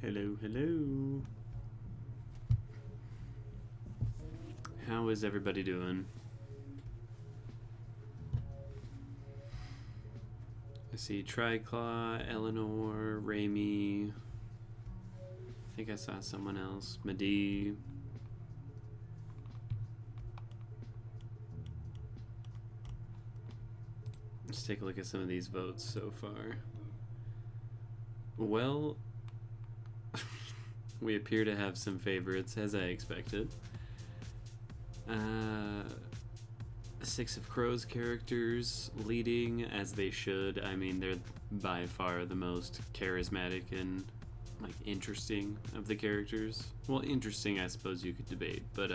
Hello, hello. How is everybody doing? I see Triclaw, Eleanor, Raimi. I think I saw someone else. Madi. Let's take a look at some of these votes so far. Well, we appear to have some favorites, as I expected. Six of Crow's characters leading as they should. I mean, they're by far the most charismatic and like interesting of the characters. Well, interesting, I suppose you could debate, but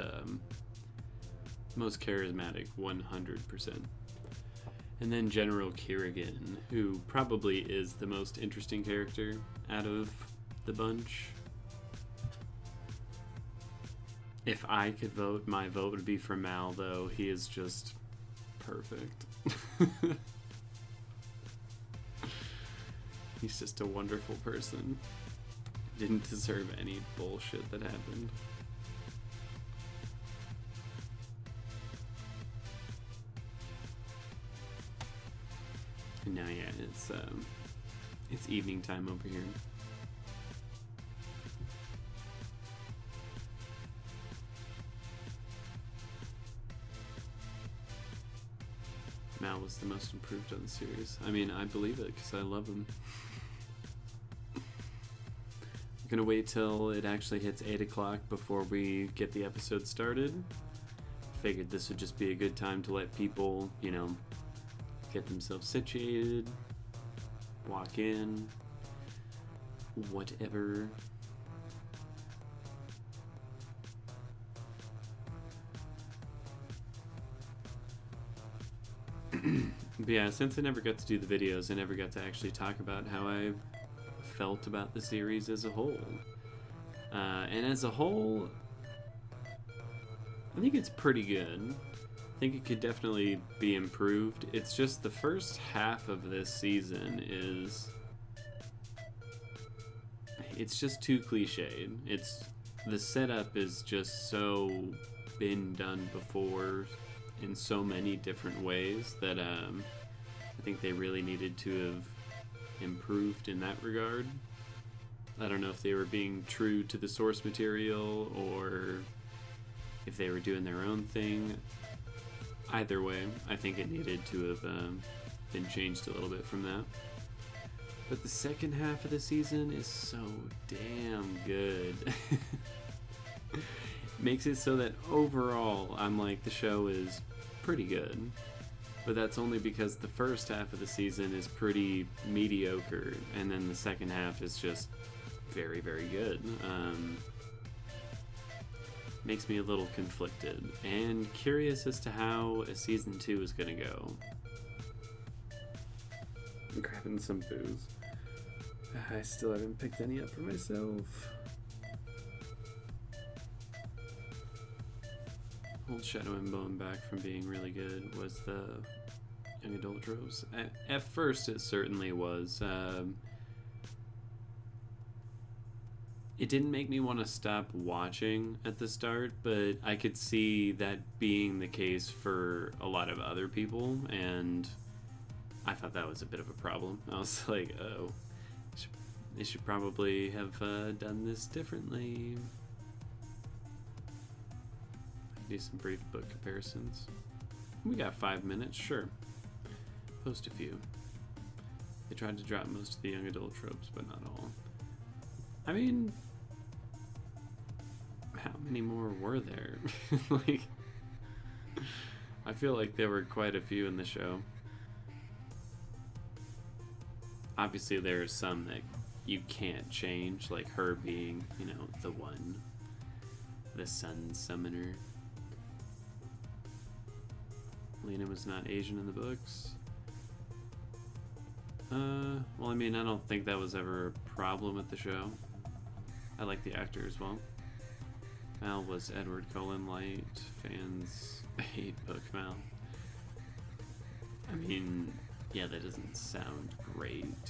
most charismatic, 100%. And then General Kerrigan, who probably is the most interesting character out of the bunch. If I could vote, my vote would be for Mal, though. He is just perfect. He's just a wonderful person. Didn't deserve any bullshit that happened. And now, yeah, it's evening time over here. Mal was the most improved on the series. I mean, I believe it because I love him. I'm gonna wait till it actually hits 8 o'clock before we get the episode started. Figured this would just be a good time to let people, you know, get themselves situated, walk in, whatever. But yeah, since I never got to do the videos, I never got to actually talk about how I felt about the series as a whole. And as a whole, I think it's pretty good. I think it could definitely be improved. It's just the first half of this season it's just too cliched. The setup is just so been done before in so many different ways that I think they really needed to have improved in that regard. I don't know if they were being true to the source material or if they were doing their own thing. Either way, I think it needed to have been changed a little bit from that. But the second half of the season is so damn good. Makes it so that overall, I'm like, the show is pretty good. But that's only because the first half of the season is pretty mediocre, and then the second half is just very, very good. Makes me a little conflicted and curious as to how a season 2 is gonna go. I'm grabbing some booze. I still haven't picked any up for myself. Old Shadow and Bone back from being really good was the young adult tropes. At first, it certainly was. It didn't make me want to stop watching at the start, but I could see that being the case for a lot of other people, and I thought that was a bit of a problem. I was like, oh, they should probably have done this differently. Do some brief book comparisons. We got 5 minutes, sure. Post a few. They tried to drop most of the young adult tropes, but not all. I mean, how many more were there? Like, I feel like there were quite a few in the show. Obviously, there are some that you can't change, like her being, you know, the one, the sun summoner. Lena was not Asian in the books. Well, I mean, I don't think that was ever a problem with the show. I like the actor as well. Mal was Edward Cullen Light. Fans hate book Mal. I mean, yeah, that doesn't sound great.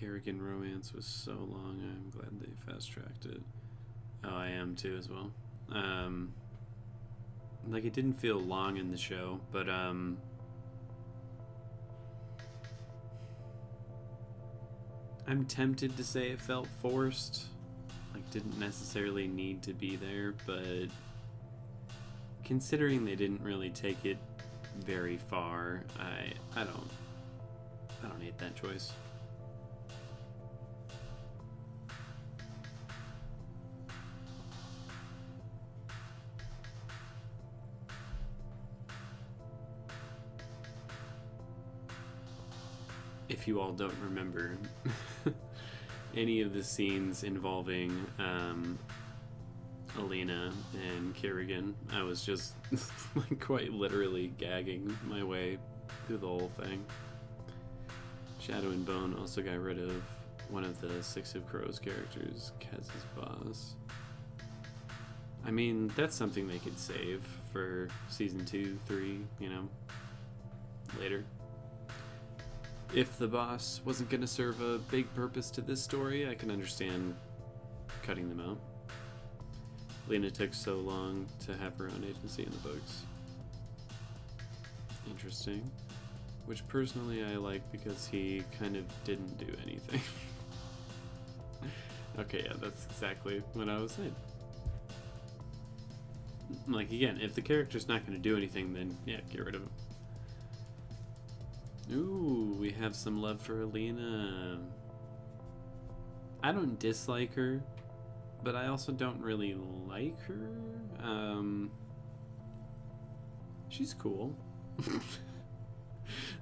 Kerrigan romance was so long. I'm glad they fast-tracked it. Oh, I am too as well. Like, it didn't feel long in the show, but I'm tempted to say it felt forced. Like, didn't necessarily need to be there, but considering they didn't really take it very far, I don't hate that choice. If you all don't remember any of the scenes involving Alina and Kerrigan, I was just like quite literally gagging my way through the whole thing. Shadow and Bone also got rid of one of the Six of Crows characters, Kaz's boss. I mean, that's something they could save for season 2, 3, you know, later. If the boss wasn't going to serve a big purpose to this story, I can understand cutting them out. Lena took so long to have her own agency in the books. Interesting. Which personally I like because he kind of didn't do anything. Okay, yeah, that's exactly what I was saying. Like, again, if the character's not going to do anything, then yeah, get rid of him. Ooh, we have some love for Alina. I don't dislike her, but I also don't really like her. She's cool.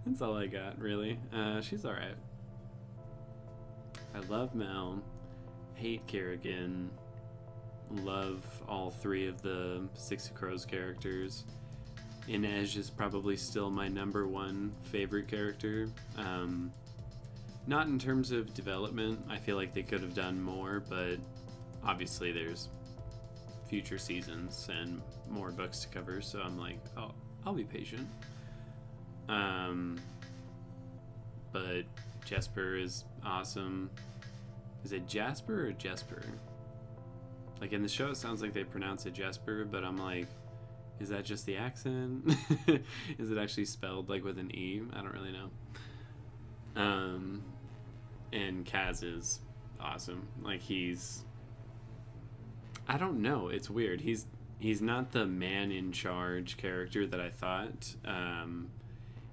That's all I got, really. She's alright. I love Mel. Hate Kerrigan. Love all 3 of the Six of Crows characters. Inej is probably still my #1 favorite character. Not in terms of development. I feel like they could have done more, but obviously there's future seasons and more books to cover, so I'm like, oh, I'll be patient. But Jesper is awesome. Is it Jasper or Jesper? Like, in the show it sounds like they pronounce it Jesper, but I'm like, is that just the accent? Is it actually spelled like with an E? I don't really know. And Kaz is awesome. Like, I don't know. It's weird. He's not the man in charge character that I thought.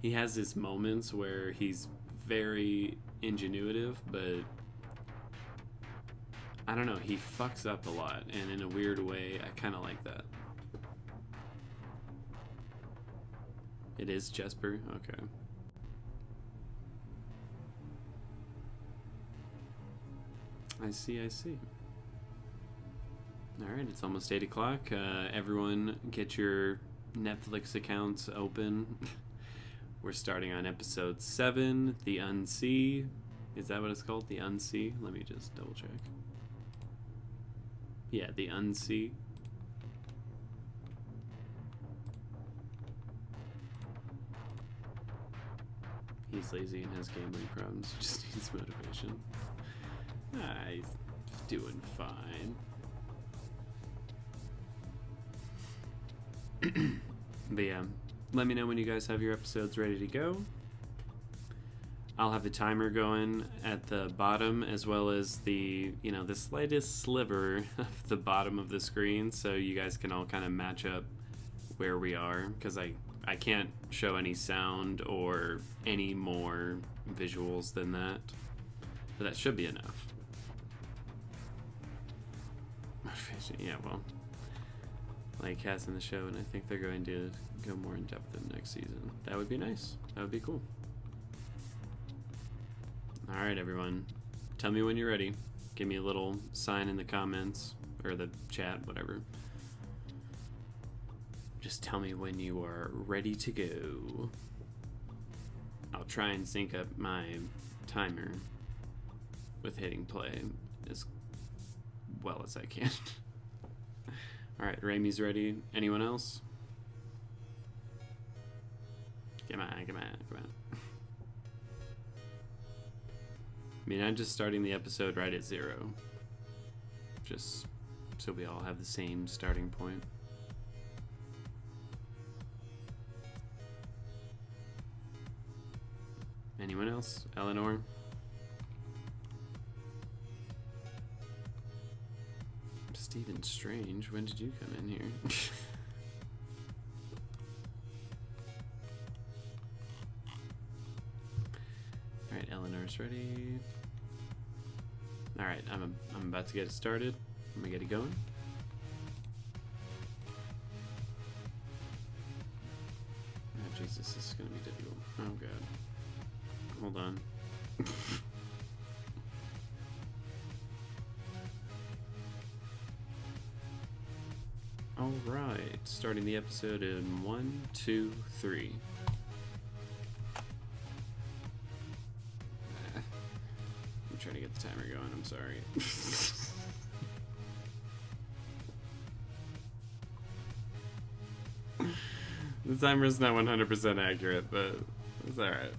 He has his moments where he's very ingenuitive, but I don't know. He fucks up a lot, and in a weird way, I kind of like that. It is Jesper? Okay. I see. Alright, it's almost 8 o'clock. Everyone get your Netflix accounts open. We're starting on episode 7, The Unsee. Is that what it's called? The Unsee? Let me just double check. Yeah, The Unsee. He's lazy and has gambling problems. Just needs motivation. He's doing fine. But yeah, let me know when you guys have your episodes ready to go. I'll have the timer going at the bottom, as well as the slightest sliver of the bottom of the screen, so you guys can all kind of match up where we are, because I can't show any sound or any more visuals than that, but that should be enough. Yeah, well, like Cass in the show, and I think they're going to go more in depth in next season. That would be nice. That would be cool. Alright, everyone. Tell me when you're ready. Give me a little sign in the comments, or the chat, whatever. Just tell me when you are ready to go. I'll try and sync up my timer with hitting play as well as I can. Alright, Ramey's ready. Anyone else? Come on. I mean, I'm just starting the episode right at 0. Just so we all have the same starting point. Anyone else? Eleanor? Stephen Strange, when did you come in here? Alright, Eleanor's ready. Alright, I'm about to get it started. I'm gonna get it going. Oh Jesus, this is gonna be difficult. Oh god. Hold on. Alright, starting the episode in 1, 2, 3. I'm trying to get the timer going, I'm sorry. The timer's not 100% accurate, but it's alright.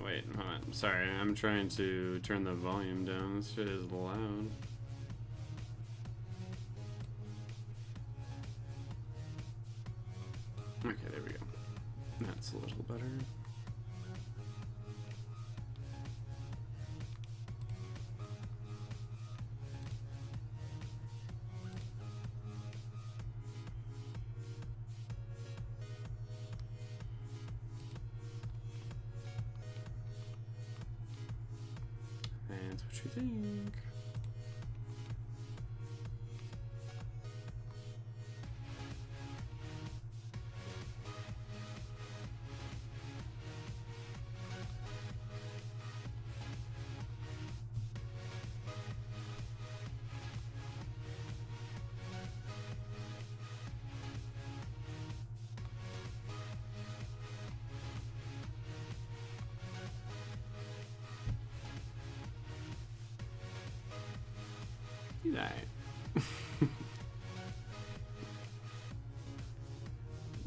Wait, hold on. Sorry, I'm trying to turn the volume down. This shit is loud. Okay, there we go. That's a little better. That's what you think.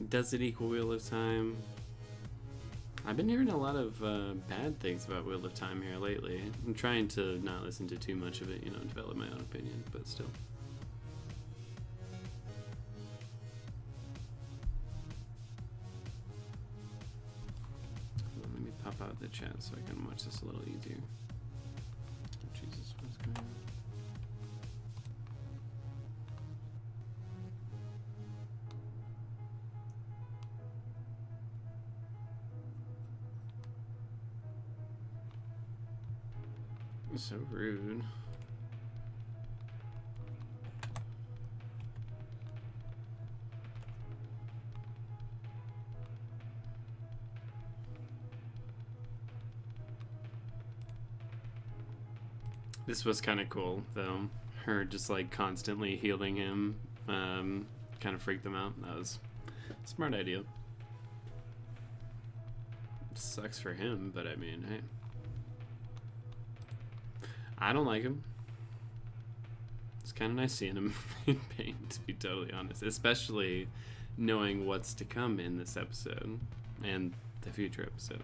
Does it equal Wheel of Time? I've been hearing a lot of bad things about Wheel of Time here lately. I'm trying to not listen to too much of it, you know, develop my own opinion, but still. Hold on, let me pop out the chat so I can watch this a little easier. Oh, Jesus, what's going on? So rude. This was kind of cool, though. Her just like constantly healing him, kind of freaked them out. That was a smart idea. Sucks for him, but I mean, hey. I don't like him. It's kind of nice seeing him in pain, to be totally honest. Especially knowing what's to come in this episode and the future episode.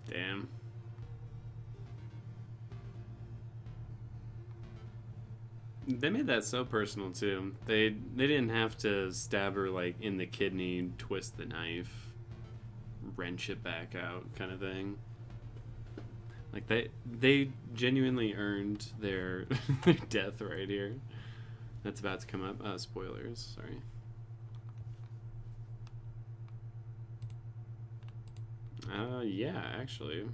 Damn. They made that so personal too. They didn't have to stab her like in the kidney, twist the knife, wrench it back out, kind of thing. Like they genuinely earned their their death right here. That's about to come up. Spoilers. Sorry. Yeah, actually.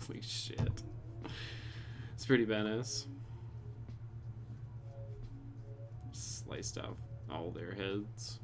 Holy shit. It's pretty badass. Sliced off all their heads.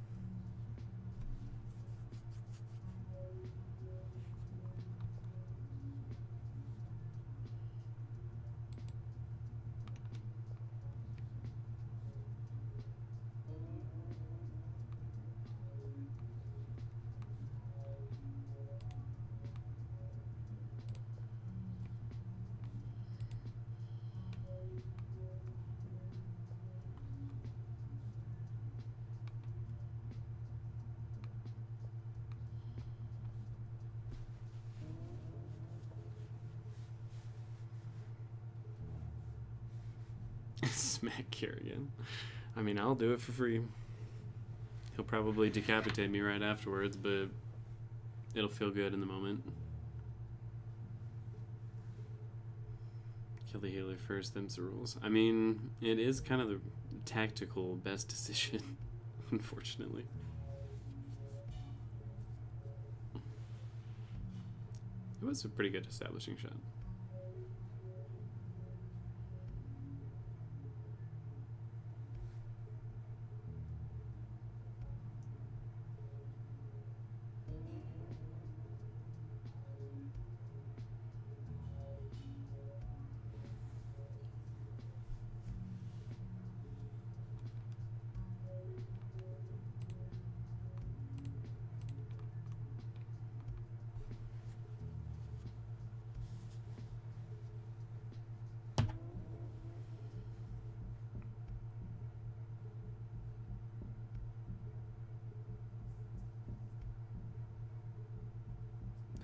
Smack Kerrigan. I mean, I'll do it for free. He'll probably decapitate me right afterwards, but it'll feel good in the moment. Kill the healer first, them's the rules. I mean, it is kind of the tactical best decision, unfortunately. It was a pretty good establishing shot.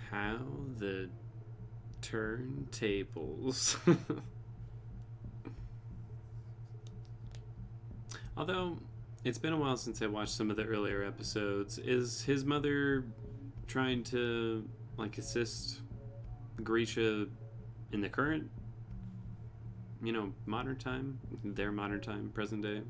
How the turntables. Although, it's been a while since I watched some of the earlier episodes. Is his mother trying to, like, assist Grisha in the current, modern time? Their modern time, present day?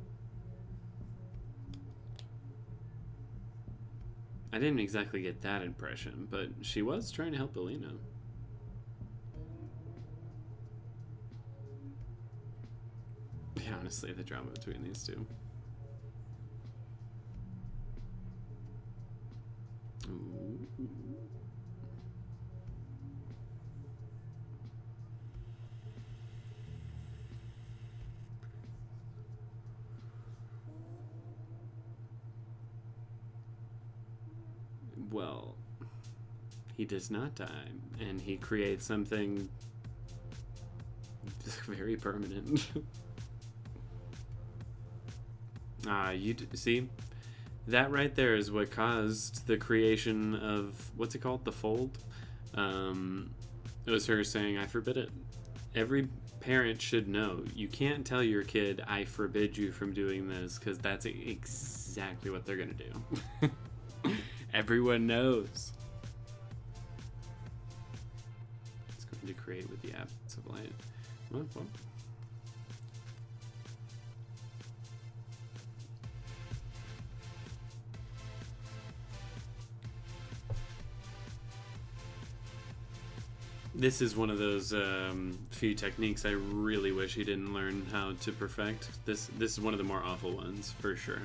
I didn't exactly get that impression, but she was trying to help Alina. Yeah, honestly, the drama between these two. Ooh. Well, he does not die, and he creates something very permanent. See? That right there is what caused the creation of, what's it called? The Fold? It was her saying, I forbid it. Every parent should know. You can't tell your kid, I forbid you from doing this, because that's exactly what they're going to do. Everyone knows. It's going to create with the absence of light. What? This is one of those few techniques I really wish he didn't learn how to perfect. This is one of the more awful ones, for sure.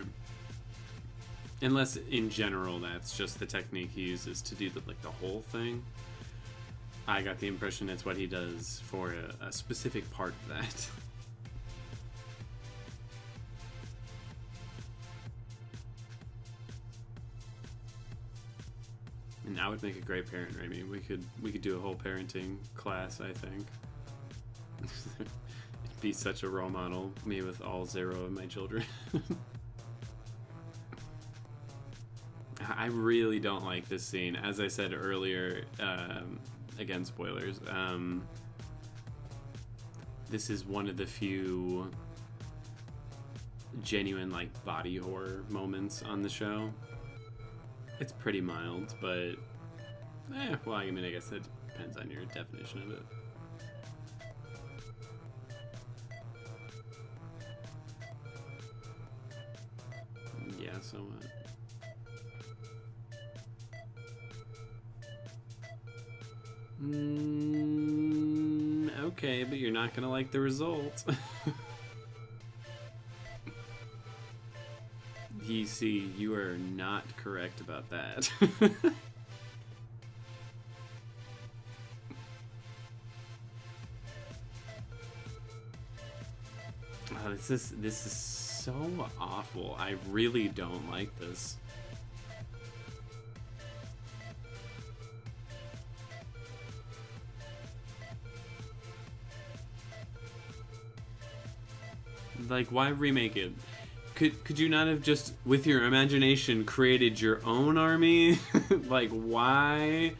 Unless, in general, that's just the technique he uses to do the whole thing. I got the impression it's what he does for a specific part of that. And I would make a great parent, Remy. We could do a whole parenting class, I think. be such a role model, me with all 0 of my children. I really don't like this scene. As I said earlier, again, spoilers, this is one of the few genuine, like, body horror moments on the show. It's pretty mild, but, well, I mean, I guess it depends on your definition of it. Yeah, so what? Okay, but you're not gonna like the result. You see, you are not correct about that. Oh, this is so awful. I really don't like this. Like, why remake it? Could you not have just, with your imagination, created your own army? Like, why?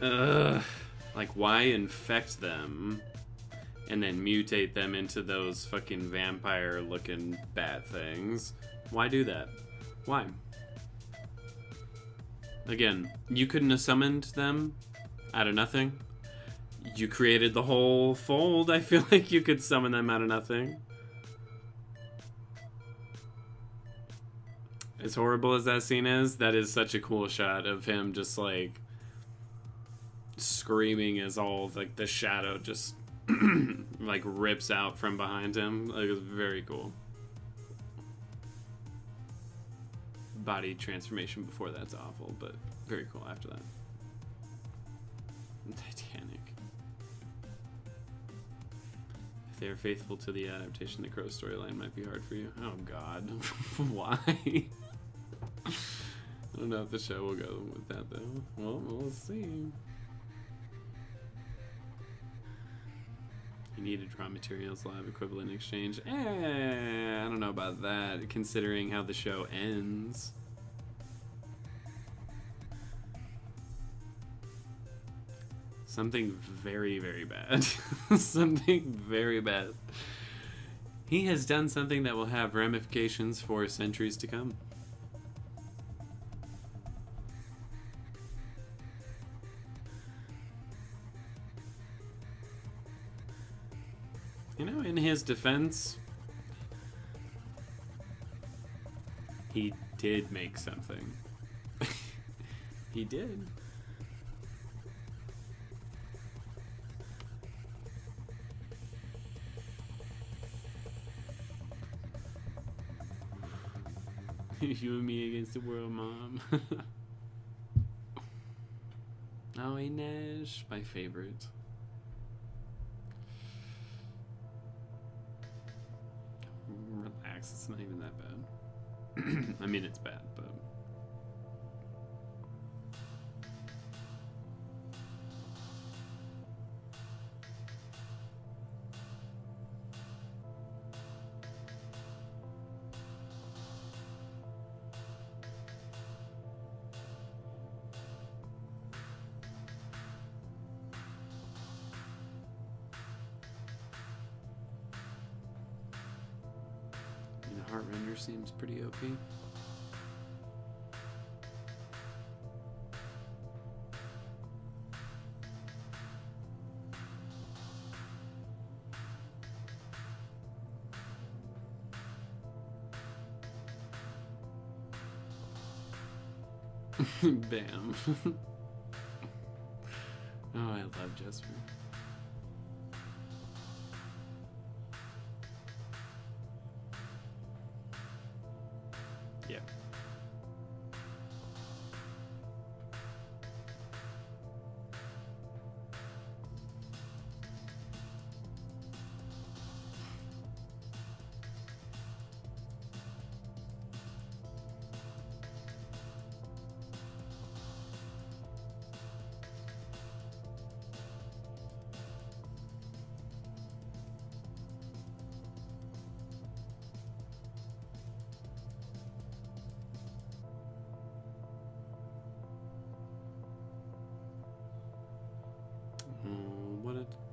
Like, why infect them and then mutate them into those fucking vampire-looking bat things? Why do that? Why? Again, you couldn't have summoned them out of nothing. You created the whole fold. I feel like you could summon them out of nothing. As horrible as that scene is, that is such a cool shot of him just, like, screaming as all, like, the shadow just, like, rips out from behind him. Like, it's very cool. Body transformation before that's awful, but very cool after that. Titanic. If they are faithful to the adaptation, the Crow storyline might be hard for you. Oh, God. Why? I don't know if the show will go with that, though. Well, we'll see. You needed raw materials lab equivalent exchange. I don't know about that, considering how the show ends. Something very, very bad. Something very bad. He has done something that will have ramifications for centuries to come. You know, in his defense, he did make something. He did. You and me against the world, Mom. Oh, Nash, my favorite. Relax, it's not even that bad. I mean, it's bad, but... Heart render seems pretty OP. Bam. Oh, I love Jesper. Yeah.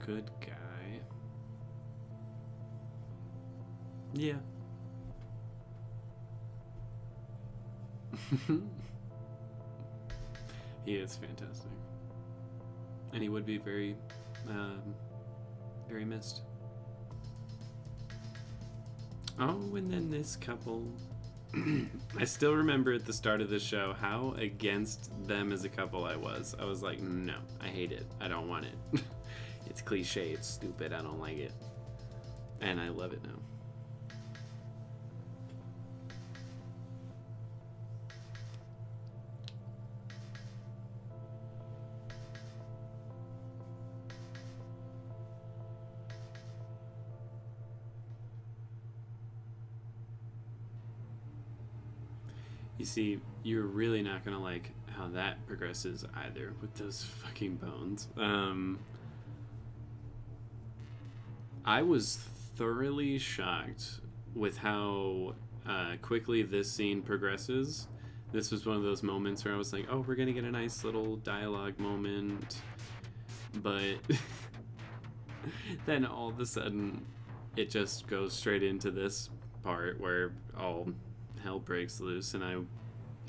good guy. Yeah. He is fantastic. And he would be very, very missed. Oh, and then this couple. I still remember at the start of the show how against them as a couple I was. I was like, no, I hate it. I don't want it. It's cliche. It's stupid. I don't like it. And I love it now. You see, you're really not gonna like how that progresses either with those fucking bones. I was thoroughly shocked with how quickly this scene progresses. This was one of those moments where I was like, oh, we're gonna get a nice little dialogue moment. But then all of a sudden, it just goes straight into this part where all hell breaks loose, and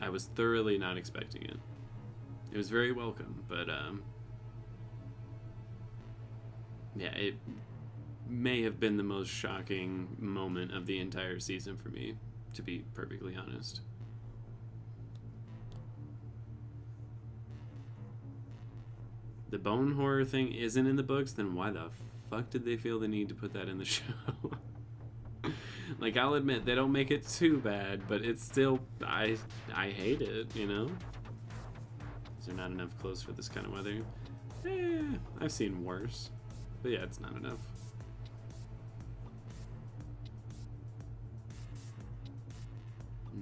I was thoroughly not expecting it. It was very welcome, but yeah, it may have been the most shocking moment of the entire season for me, to be perfectly honest. The bone horror thing isn't in the books, then why the fuck did they feel the need to put that in the show? Like, I'll admit, they don't make it too bad, but it's still, I hate it, you know? Is there not enough clothes for this kind of weather? I've seen worse. But yeah, it's not enough.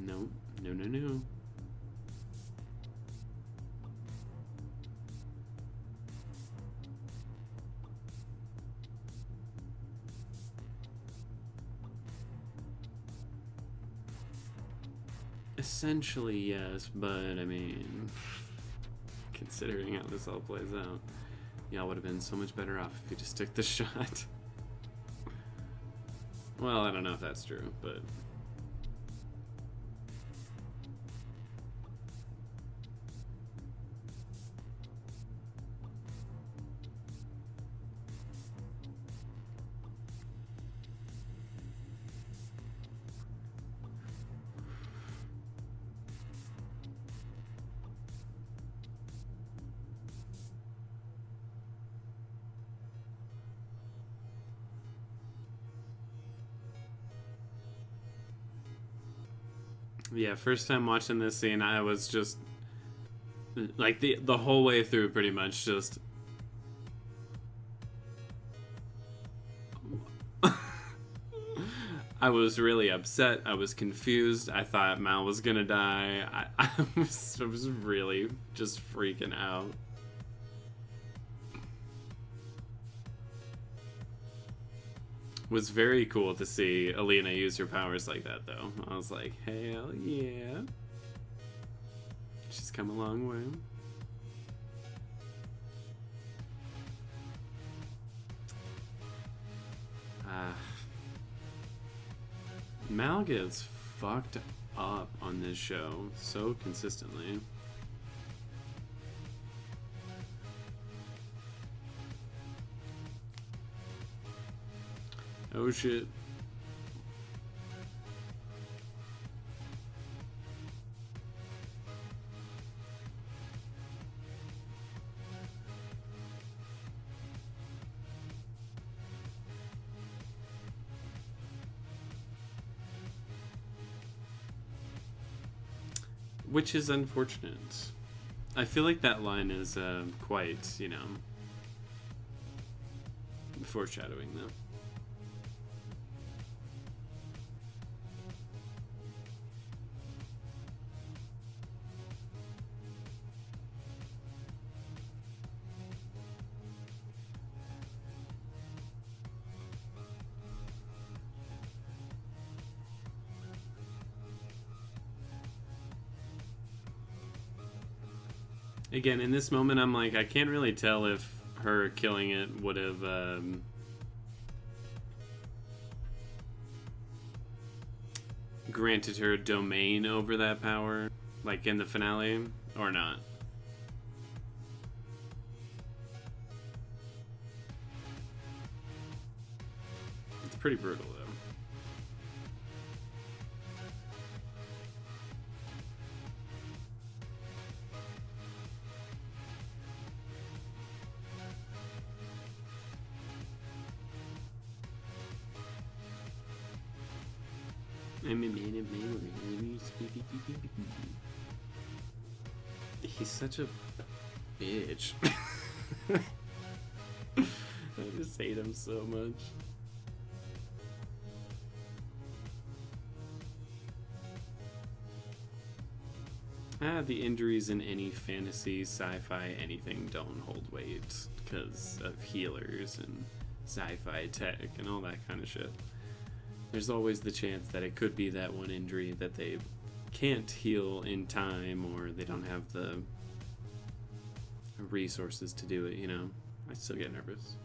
No, no, no, no. Essentially, yes, but I mean, considering how this all plays out, y'all would have been so much better off if you just took the shot. Well, I don't know if that's true, but yeah, first time watching this scene, I was just like the whole way through, pretty much just. I was really upset. I was confused. I thought Mal was gonna die. I was really just freaking out. Was very cool to see Alina use her powers like that, though. I was like, hell yeah. She's come a long way. Mal gets fucked up on this show so consistently. Oh shit. Which is unfortunate. I feel like that line is quite, you know, foreshadowing, though. Again, in this moment, I'm like, I can't really tell if her killing it would have granted her domain over that power, like in the finale, or not? It's pretty brutal, though. He's such a bitch. I just hate him so much. The injuries in any fantasy, sci-fi, anything don't hold weight because of healers and sci-fi tech and all that kind of shit. There's always the chance that it could be that one injury that they can't heal in time, or they don't have the resources to do it, you know? I still get nervous.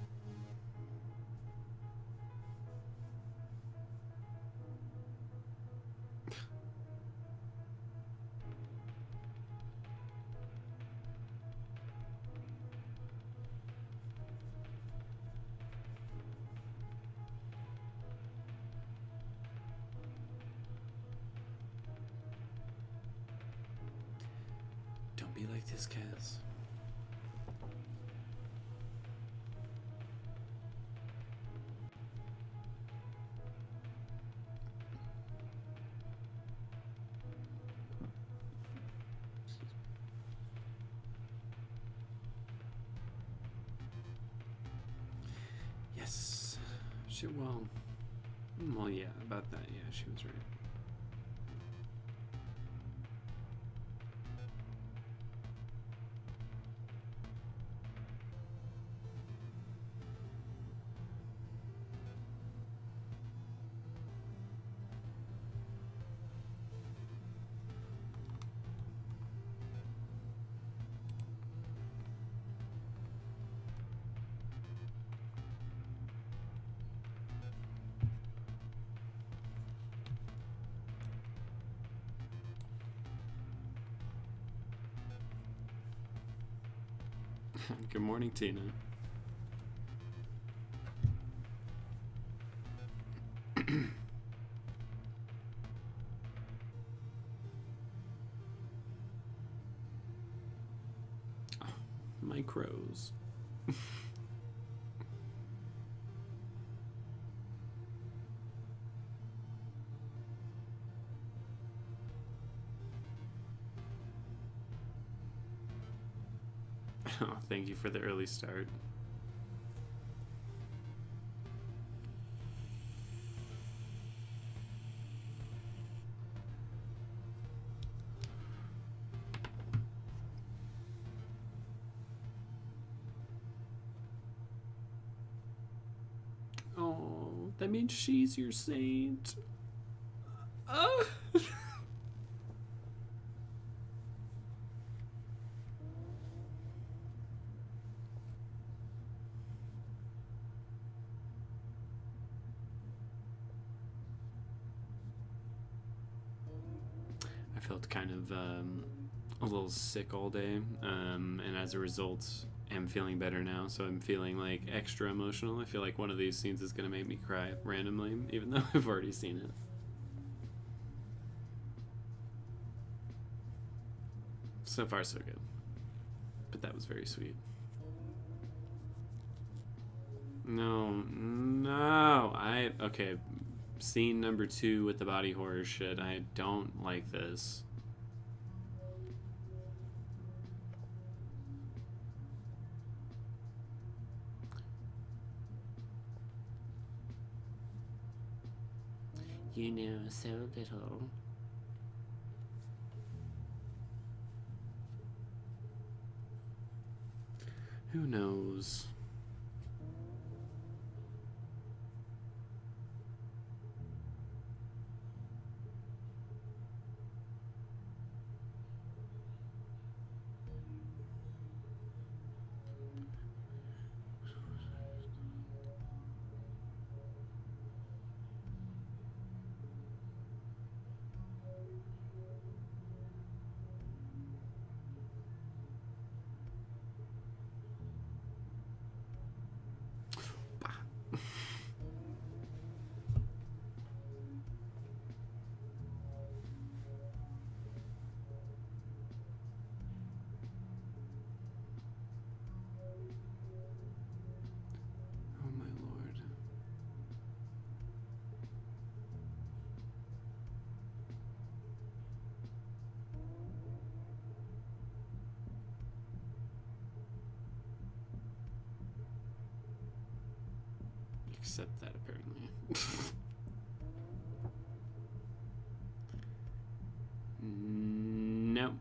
Don't be like this, Kaz. Yes. Well, yeah, about that, yeah, she was right. Good morning, Tina. Oh, my crows. Oh, thank you for the early start. Oh, that means she's your saint. I felt kind of a little sick all day, and as a result, am feeling better now. So I'm feeling like extra emotional. I feel like one of these scenes is gonna make me cry randomly, even though I've already seen it. So far, so good. But that was very sweet. No. Okay. Scene number 2 with the body horror shit. I don't like this. You know so little. Who knows? accept that, apparently. No.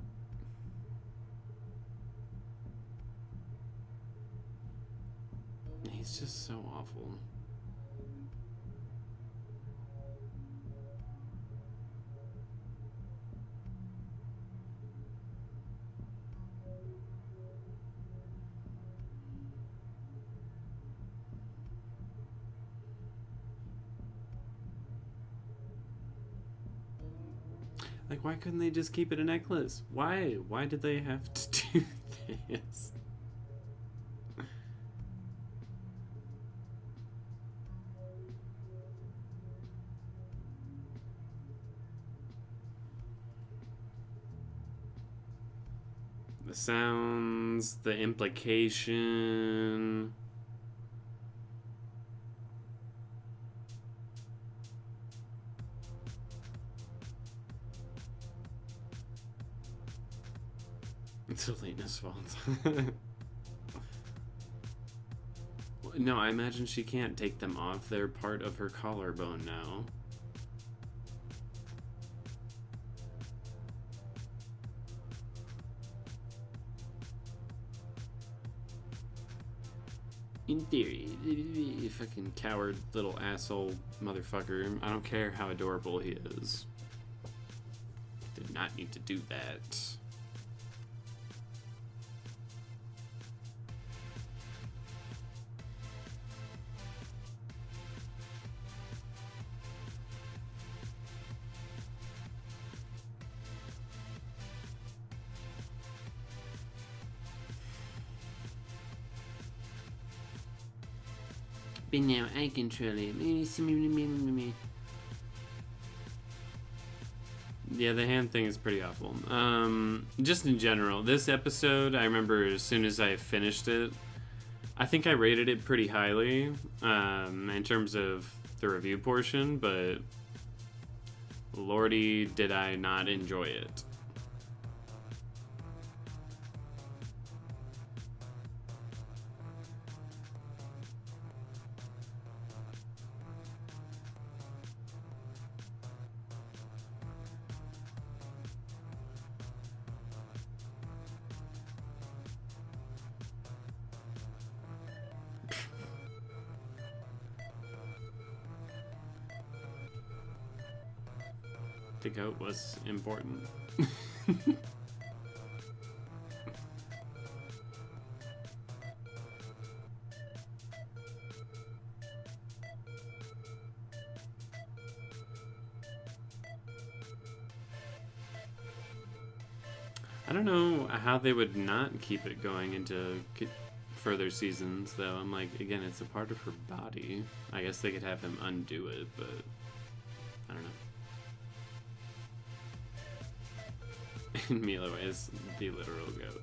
He's just so awful. Like, why couldn't they just keep it a necklace? Why? Why did they have to do this? The sounds, the implication. It's Elena's fault. No, I imagine she can't take them off. They're part of her collarbone now. In theory, you fucking coward little asshole motherfucker. I don't care how adorable he is. Did not need to do that. But now I control it. Yeah, the hand thing is pretty awful. Just in general, this episode, I remember as soon as I finished it, I think I rated it pretty highly in terms of the review portion, but lordy, did I not enjoy it. The goat was important. I don't know how they would not keep it going into further seasons, though. I'm like, again, it's a part of her body. I guess they could have him undo it, but I don't know. Milo is the literal goat.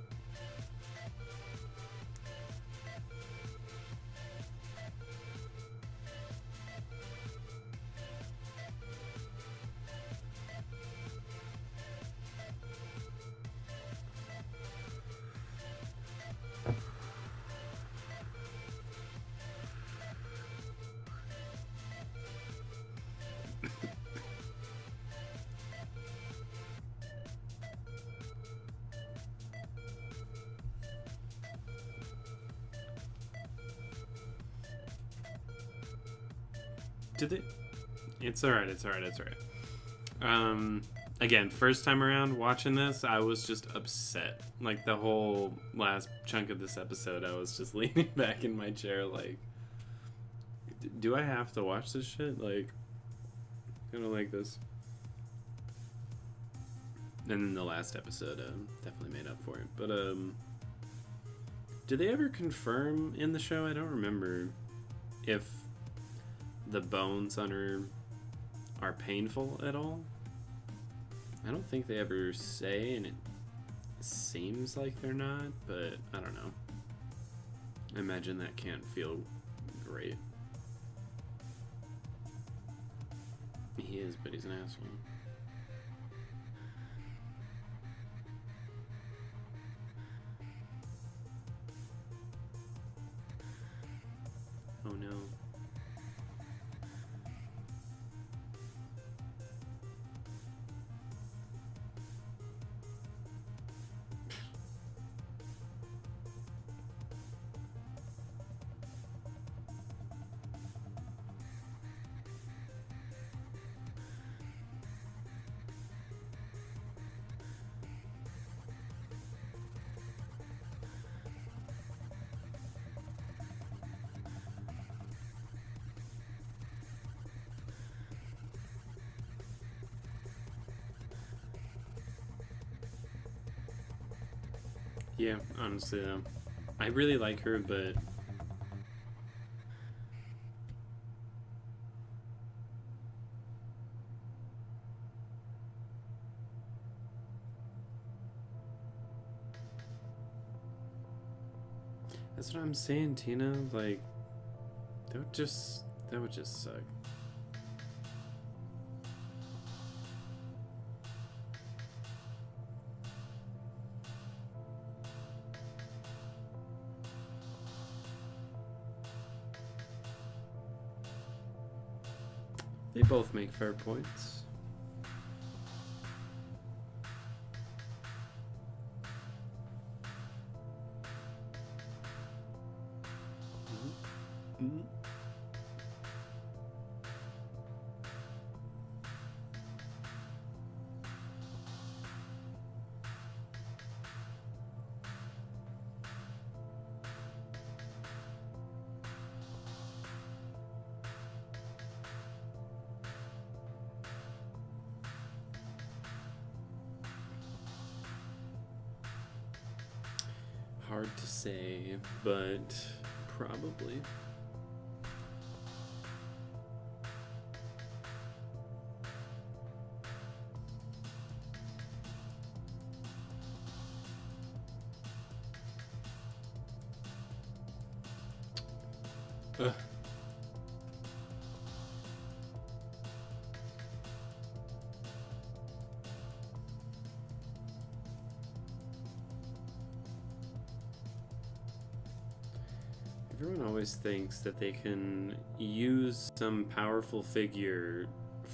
Did they? It's alright, it's alright, it's alright. Again, first time around watching this, I was just upset. Like, the whole last chunk of this episode, I was just leaning back in my chair like, do I have to watch this shit? Like, I don't like this. And then the last episode definitely made up for it. But, did they ever confirm in the show? I don't remember if the bones on her are painful at all. I don't think they ever say, and it seems like they're not, but I don't know. I imagine that can't feel great. He is, but he's an asshole. Oh no. Yeah, honestly though, I really like her, but that's what I'm saying, Tina. Like, that would just suck. They both make fair points. Mm-hmm. Hard to say, but probably. Ugh. Everyone always thinks that they can use some powerful figure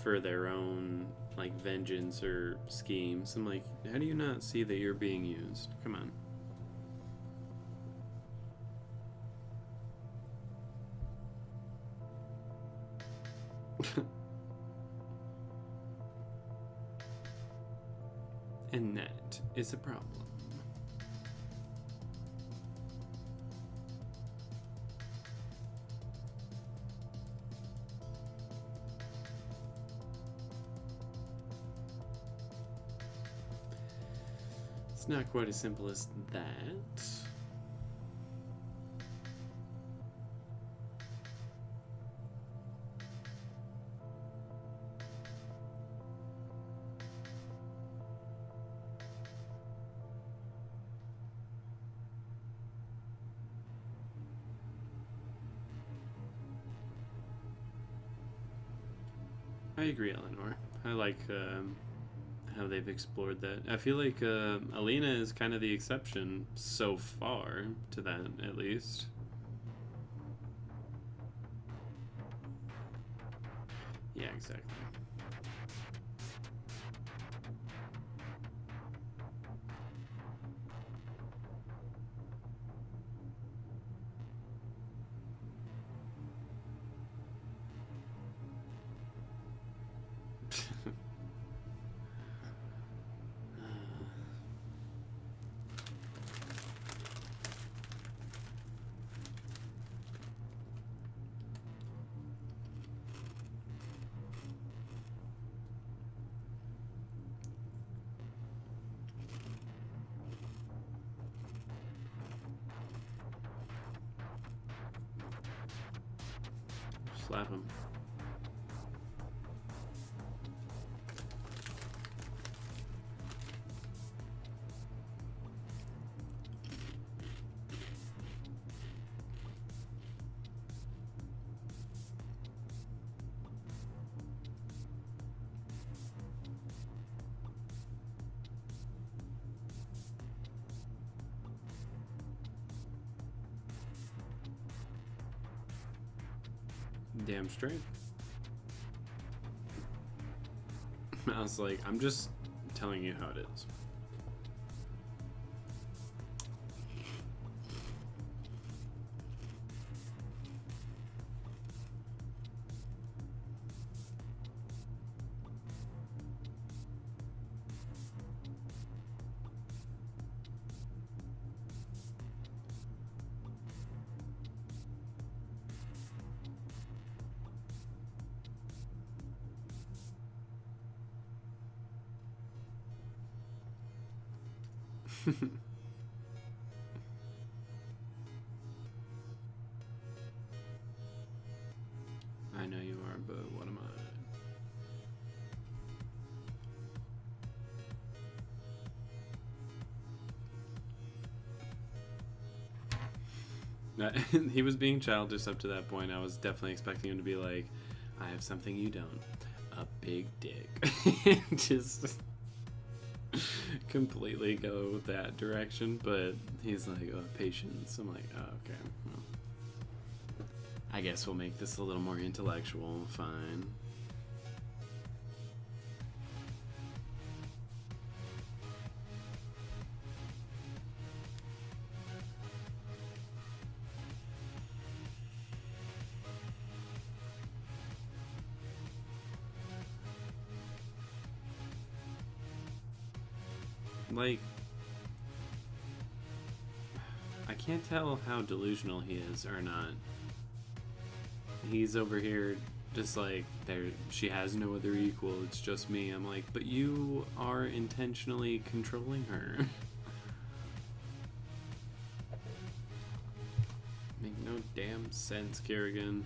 for their own, like, vengeance or schemes. I'm like, how do you not see that you're being used? Come on. And that is a problem. It's not quite as simple as that. I agree, Eleanor. I like how they've explored that. I feel like Alina is kind of the exception so far to that, at least. Yeah, exactly. Slap him. Damn straight. I was like, I'm just telling you how it is. He was being childish up to that point. I was definitely expecting him to be like, I have something you don't. A big dick. Just completely go that direction. But he's like, oh, patience. I'm like, oh, okay. Well, I guess we'll make this a little more intellectual. Fine. Like, I can't tell how delusional he is or not. He's over here just like, she has no other equal, it's just me. I'm like, but you are intentionally controlling her. Make no damn sense, Kerrigan.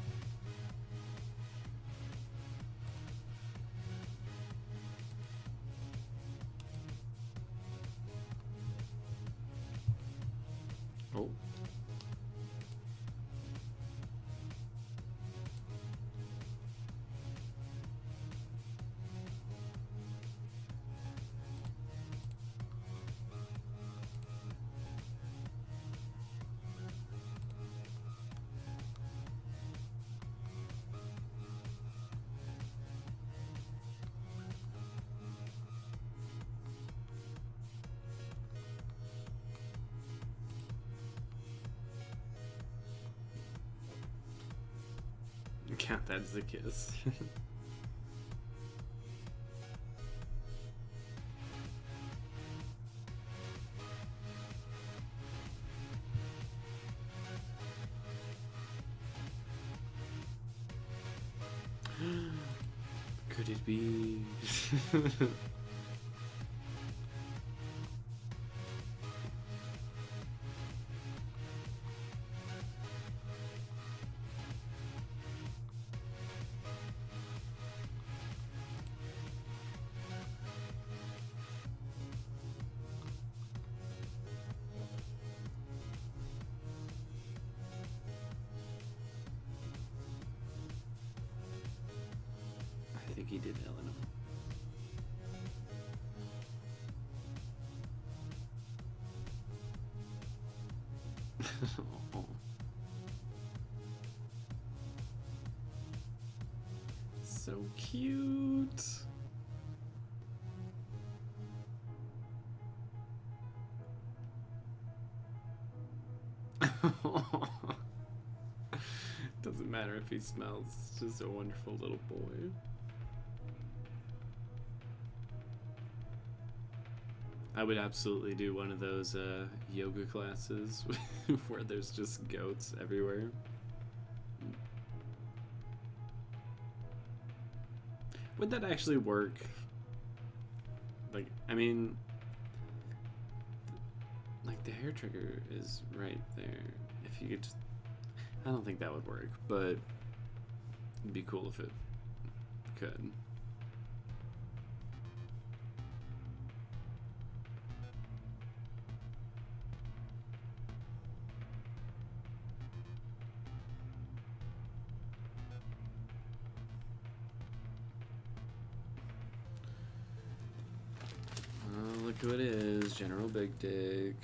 Oh. Count that as a kiss. Could it be? I think he did Eleanor. Oh. So cute. Doesn't matter if he smells, it's just a wonderful little boy. I would absolutely do one of those yoga classes where there's just goats everywhere. Would that actually work? Like, I mean, like the hair trigger is right there. If you could just, I don't think that would work, but it'd be cool if it could. Look who it is, General Big Dick.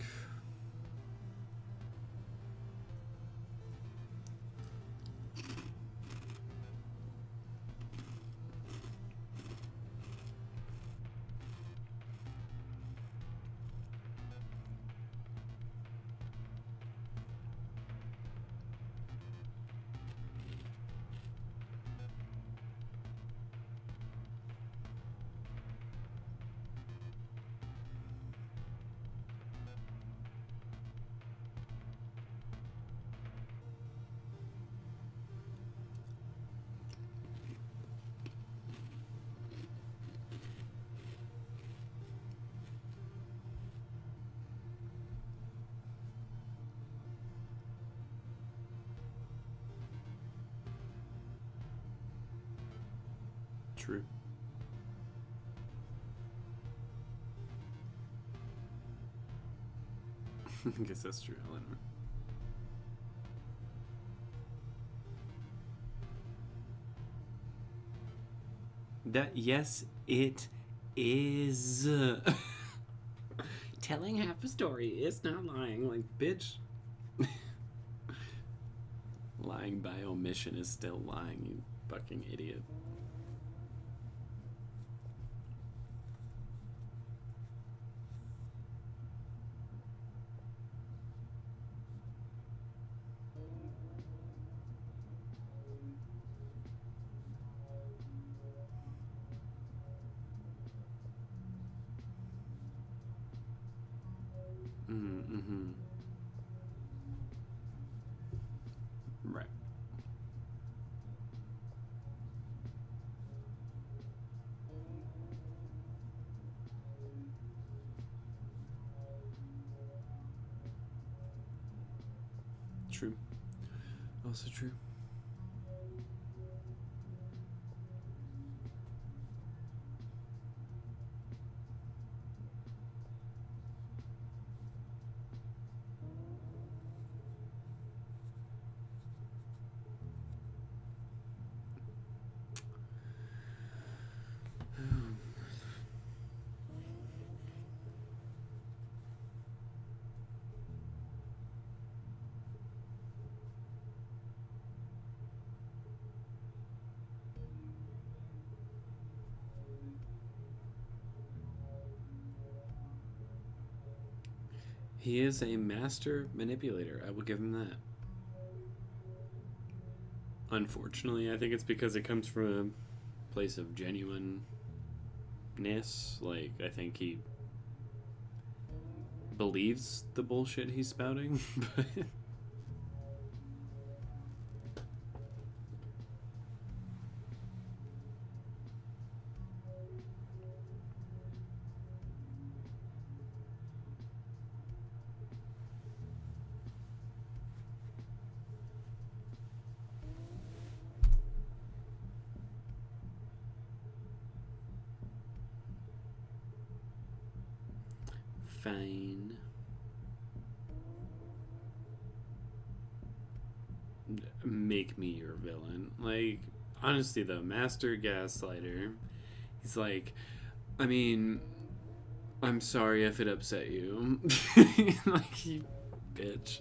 True. I guess that's true, Eleanor. Yes, it is. Telling half a story is not lying. Like, bitch. Lying by omission is still lying, you fucking idiot. Mm-hmm. Right. True. Also true. He is a master manipulator. I will give him that. Unfortunately, I think it's because it comes from a place of genuineness. Like, I think he believes the bullshit he's spouting. But fine. Make me your villain. Like, honestly, though, Master Gaslighter, he's like, I mean, I'm sorry if it upset you. Like, you bitch.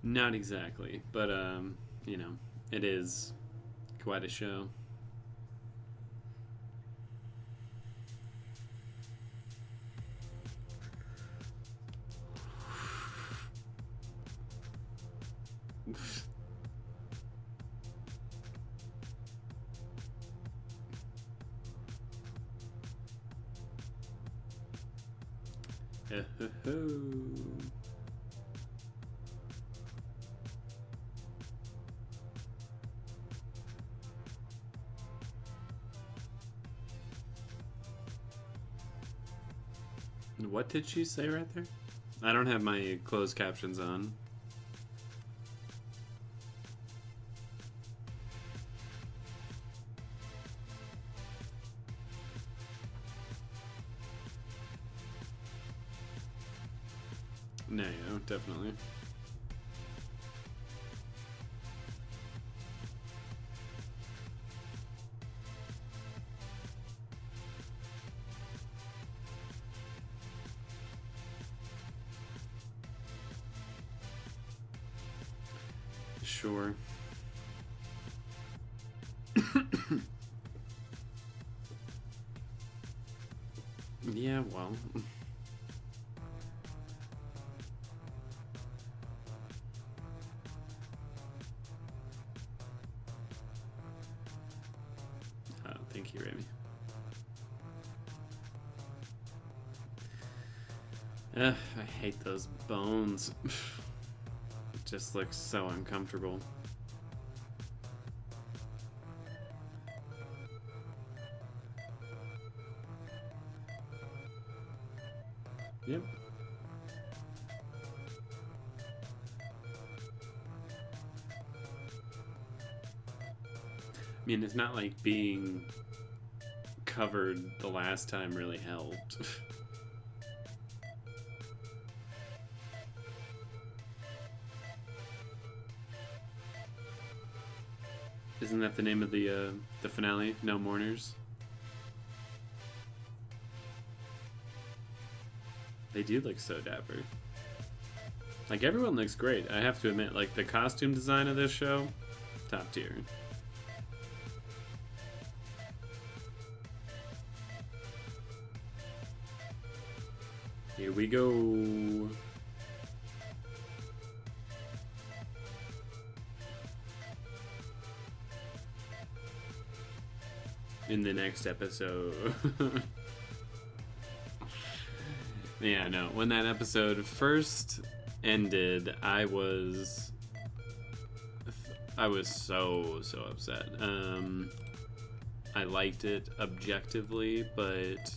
Not exactly, but you know, it is quite a show. What did she say right there? I don't have my closed captions on. No, definitely. Sure. Yeah, well. Thank you, Remy. I hate those bones. It just looks so uncomfortable. Yep. I mean, it's not like being covered the last time really helped. Isn't that the name of the finale? No Mourners? They do look so dapper. Like, everyone looks great. I have to admit, like, the costume design of this show, top tier. Here we go. In the next episode. Yeah, no. When that episode first ended, I was so upset. I liked it objectively, but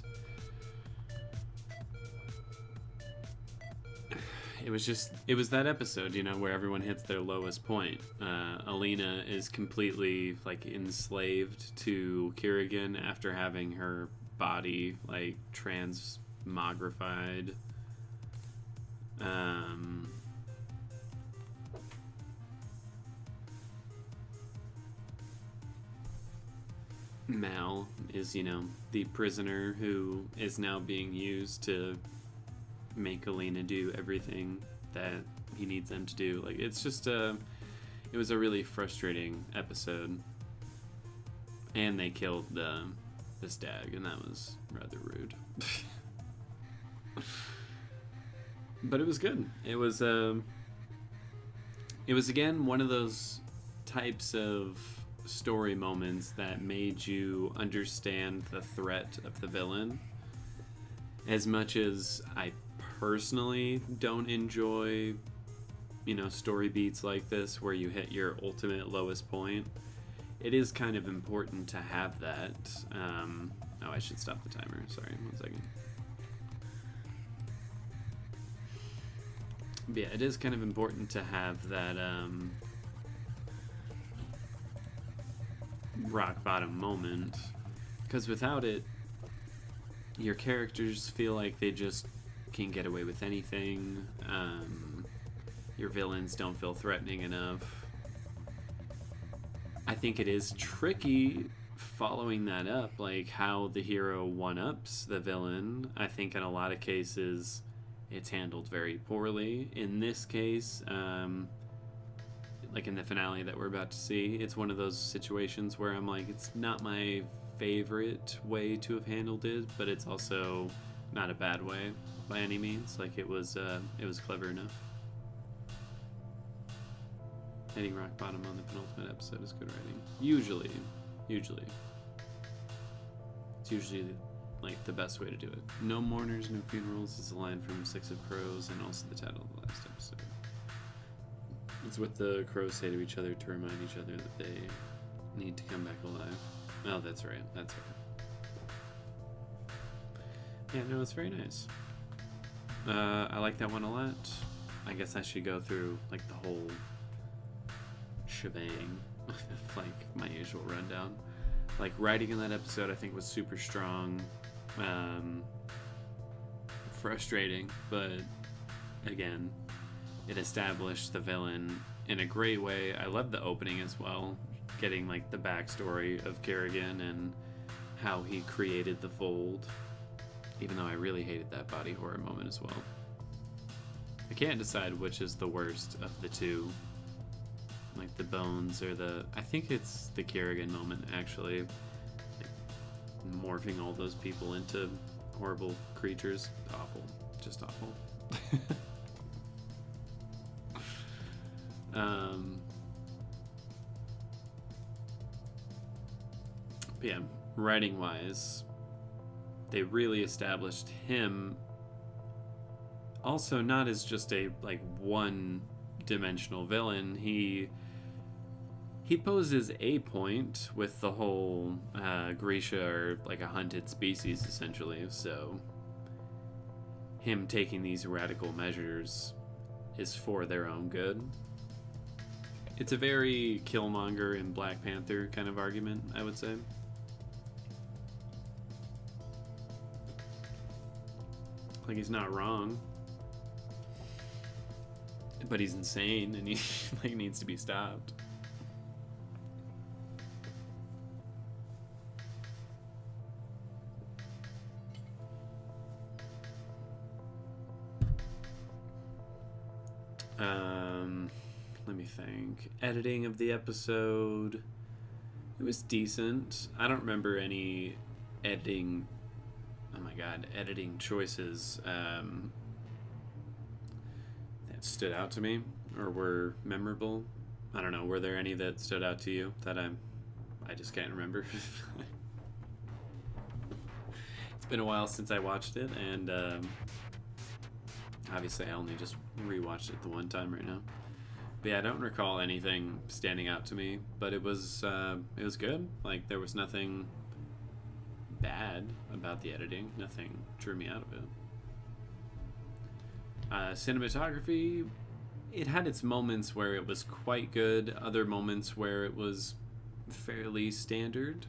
it was that episode, you know, where everyone hits their lowest point. Alina is completely, like, enslaved to Kerrigan after having her body, like, transmogrified. Mal is, you know, the prisoner who is now being used to make Alina do everything that he needs them to do. Like, it's just it was a really frustrating episode. And they killed the stag, and that was rather rude. But it was good. It was again one of those types of story moments that made you understand the threat of the villain. As much as I personally don't enjoy, you know, story beats like this where you hit your ultimate lowest point, it is kind of important to have that. Oh, I should stop the timer. Sorry, 1 second. But yeah, it is kind of important to have that rock bottom moment, because without it, your characters feel like they just can't get away with anything. Your villains don't feel threatening enough. I think it is tricky following that up, like how the hero one-ups the villain. I think in a lot of cases it's handled very poorly. In this case, like in the finale that we're about to see, it's one of those situations where I'm like, it's not my favorite way to have handled it, but it's also not a bad way by any means. Like, it was clever enough. Hitting rock bottom on the penultimate episode is good writing. Usually. It's usually like the best way to do it. No mourners, no funerals is a line from Six of Crows, and also the title of the last episode. It's what the crows say to each other to remind each other that they need to come back alive. Oh, that's right. Yeah, no, it's very nice. I like that one a lot. I guess I should go through, like, the whole shebang of, like, my usual rundown. Like, writing in that episode, I think, was super strong. Frustrating, but again, it established the villain in a great way. I love the opening as well, getting, like, the backstory of Kerrigan and how he created the fold, even though I really hated that body horror moment as well. I can't decide which is the worst of the two, like the bones or I think it's the Kerrigan moment, actually, like, morphing all those people into horrible creatures. Awful, just awful. But yeah, writing wise, they really established him also not as just a, like, one-dimensional villain. He poses a point with the whole Grisha are like a hunted species, essentially, so him taking these radical measures is for their own good. It's a very Killmonger and Black Panther kind of argument, I would say. Like, he's not wrong, but he's insane and he like needs to be stopped. Let me think. Editing of the episode, it was decent. I don't remember any editing choices that stood out to me or were memorable. I don't know, were there any that stood out to you that I just can't remember? It's been a while since I watched it, and obviously I only just rewatched it the one time right now. But yeah, I don't recall anything standing out to me, but it was good. Like, there was nothing bad about the editing. Nothing drew me out of it. Cinematography, it had its moments where it was quite good, other moments where it was fairly standard.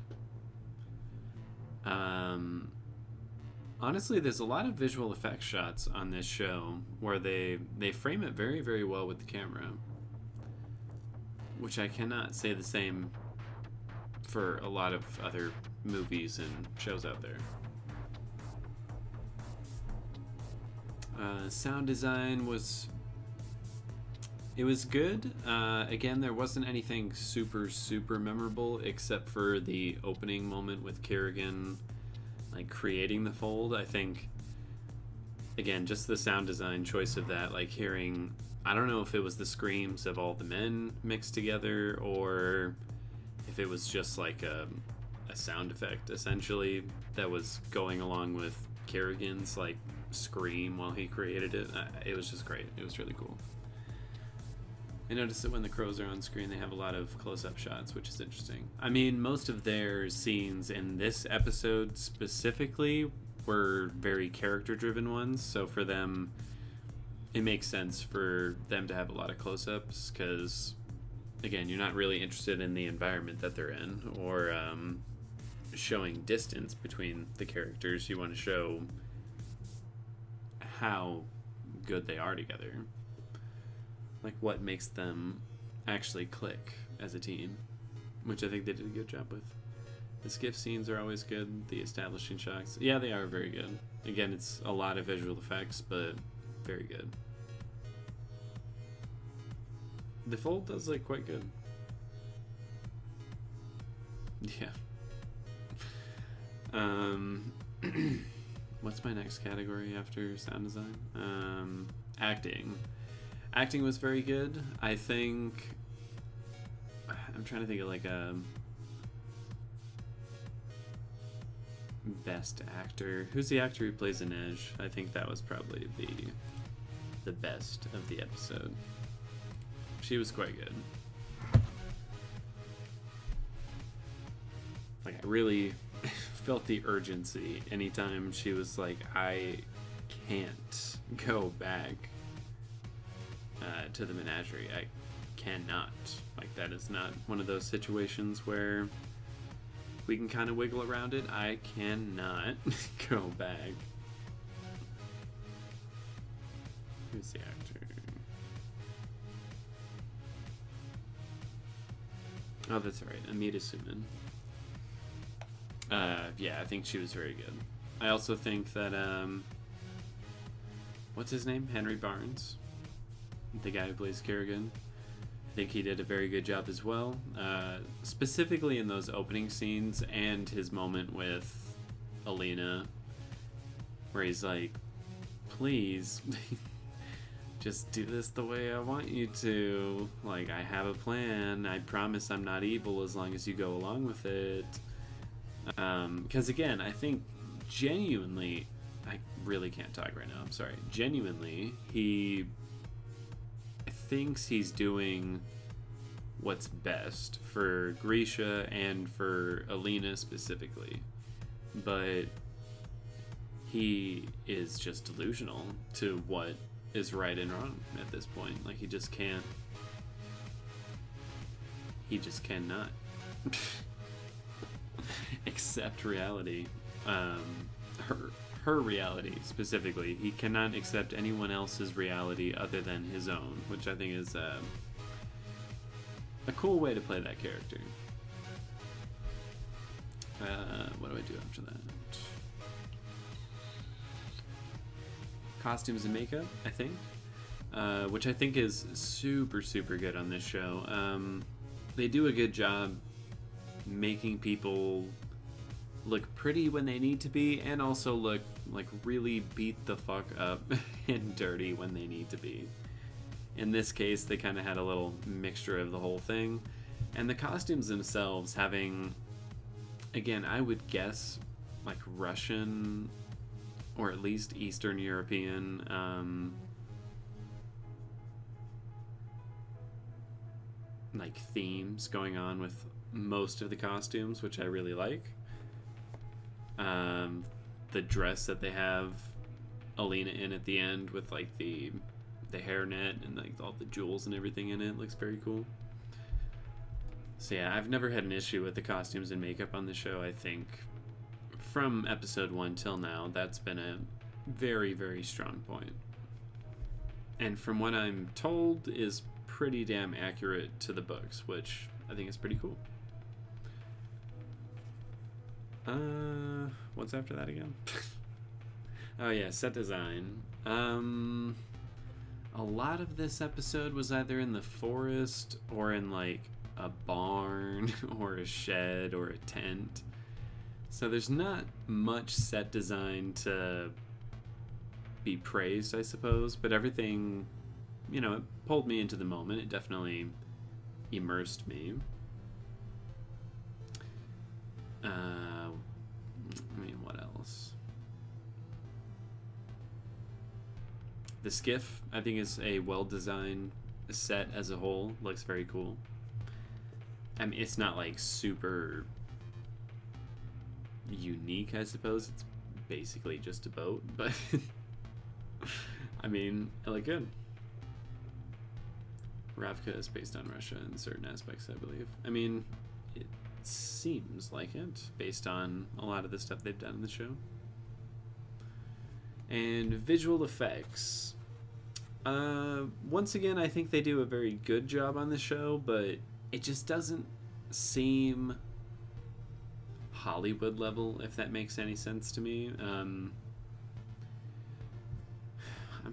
Honestly, there's a lot of visual effects shots on this show where they frame it very, very well with the camera, which I cannot say the same for a lot of other movies and shows out there. Sound design was good. Again, there wasn't anything super, super memorable except for the opening moment with Kerrigan, like, creating the fold. I think, again, just the sound design choice of that, like, hearing, I don't know if it was the screams of all the men mixed together or if it was just like a sound effect essentially that was going along with Kerrigan's like scream while he created it. It was just great. It was really cool. I noticed that when the crows are on screen, they have a lot of close-up shots, which is interesting. I mean, most of their scenes in this episode specifically were very character-driven ones, so for them, it makes sense for them to have a lot of close-ups, because, again, you're not really interested in the environment that they're in, or showing distance between the characters. You want to show how good they are together. Like, what makes them actually click as a team, which I think they did a good job with. The skiff scenes are always good. The establishing shots, yeah, they are very good. Again, it's a lot of visual effects, but very good. The fold does look quite good. Yeah. What's my next category after sound design? Acting. Acting was very good. I think, I'm trying to think of like a best actor. Who's the actor who plays Inej? I think that was probably the best of the episode. She was quite good. Like, I really felt the urgency anytime she was like, I can't go back to the menagerie. I cannot. Like, that is not one of those situations where we can kind of wiggle around it. I cannot go back. Who's the actor? Oh, that's right. Amita Suman. Yeah, I think she was very good. I also think that, what's his name? Henry Barnes, the guy who plays Kerrigan. I think he did a very good job as well, specifically in those opening scenes and his moment with Alina, where he's like, please, just do this the way I want you to. Like, I have a plan. I promise I'm not evil as long as you go along with it. Because again, I think genuinely, I really can't talk right now, I'm sorry. Genuinely, he thinks he's doing what's best for Grisha and for Alina specifically, but he is just delusional to what is right and wrong at this point. Like, he just cannot accept reality. Her reality specifically. He cannot accept anyone else's reality other than his own, which I think is a cool way to play that character. What do I do after that? Costumes and makeup, I think, which I think is super, super good on this show. They do a good job making people look pretty when they need to be, and also look like really beat the fuck up and dirty when they need to be. In this case, they kind of had a little mixture of the whole thing. And the costumes themselves having, again, I would guess like Russian or at least Eastern European like themes going on with most of the costumes, which I really like. The dress that they have Alina in at the end with like the hairnet and like all the jewels and everything in it looks very cool. So yeah, I've never had an issue with the costumes and makeup on the show. I think from episode 1 till now, that's been a very, very strong point. And from what I'm told is pretty damn accurate to the books, which I think is pretty cool. What's after that again? Oh yeah, set design. A lot of this episode was either in the forest or in like a barn or a shed or a tent. So there's not much set design to be praised, I suppose, but everything, you know, it pulled me into the moment. It definitely immersed me. I mean, what else? The skiff, I think, is a well-designed set as a whole. Looks very cool. I mean, it's not like super unique, I suppose. It's basically just a boat, but I mean, it looked good. Ravka is based on Russia in certain aspects, I believe. I mean, it seems like it, based on a lot of the stuff they've done in the show. And visual effects. Once again, I think they do a very good job on the show, but it just doesn't seem Hollywood level, if that makes any sense to me. I'm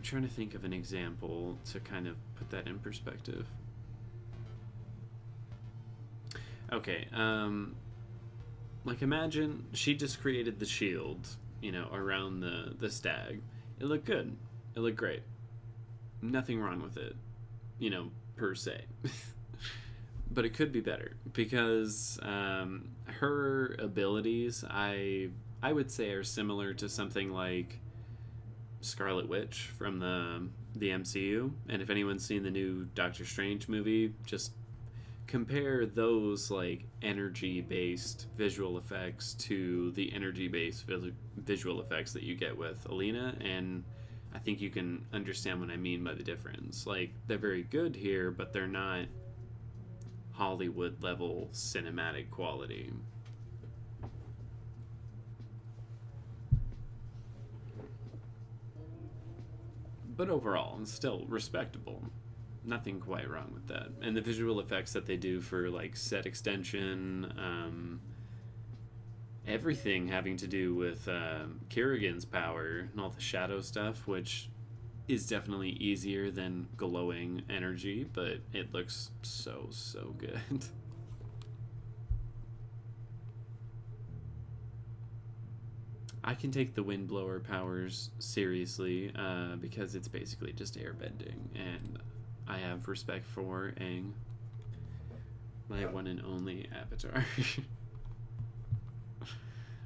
trying to think of an example to kind of put that in perspective. Okay, like imagine she just created the shield, you know, around the stag. It looked good. It looked great. Nothing wrong with it, you know, per se. But it could be better because her abilities, I would say, are similar to something like Scarlet Witch from the MCU. And if anyone's seen the new Doctor Strange movie, just compare those like energy-based visual effects to the energy-based visual effects that you get with Alina, and I think you can understand what I mean by the difference. Like, they're very good here, but they're not Hollywood level cinematic quality. But overall, it's still respectable. Nothing quite wrong with that. And the visual effects that they do for like set extension, everything having to do with Kerrigan's power and all the shadow stuff, which is definitely easier than glowing energy, but it looks so good. I can take the windblower powers seriously because it's basically just airbending, and I have respect for Aang, my one and only avatar.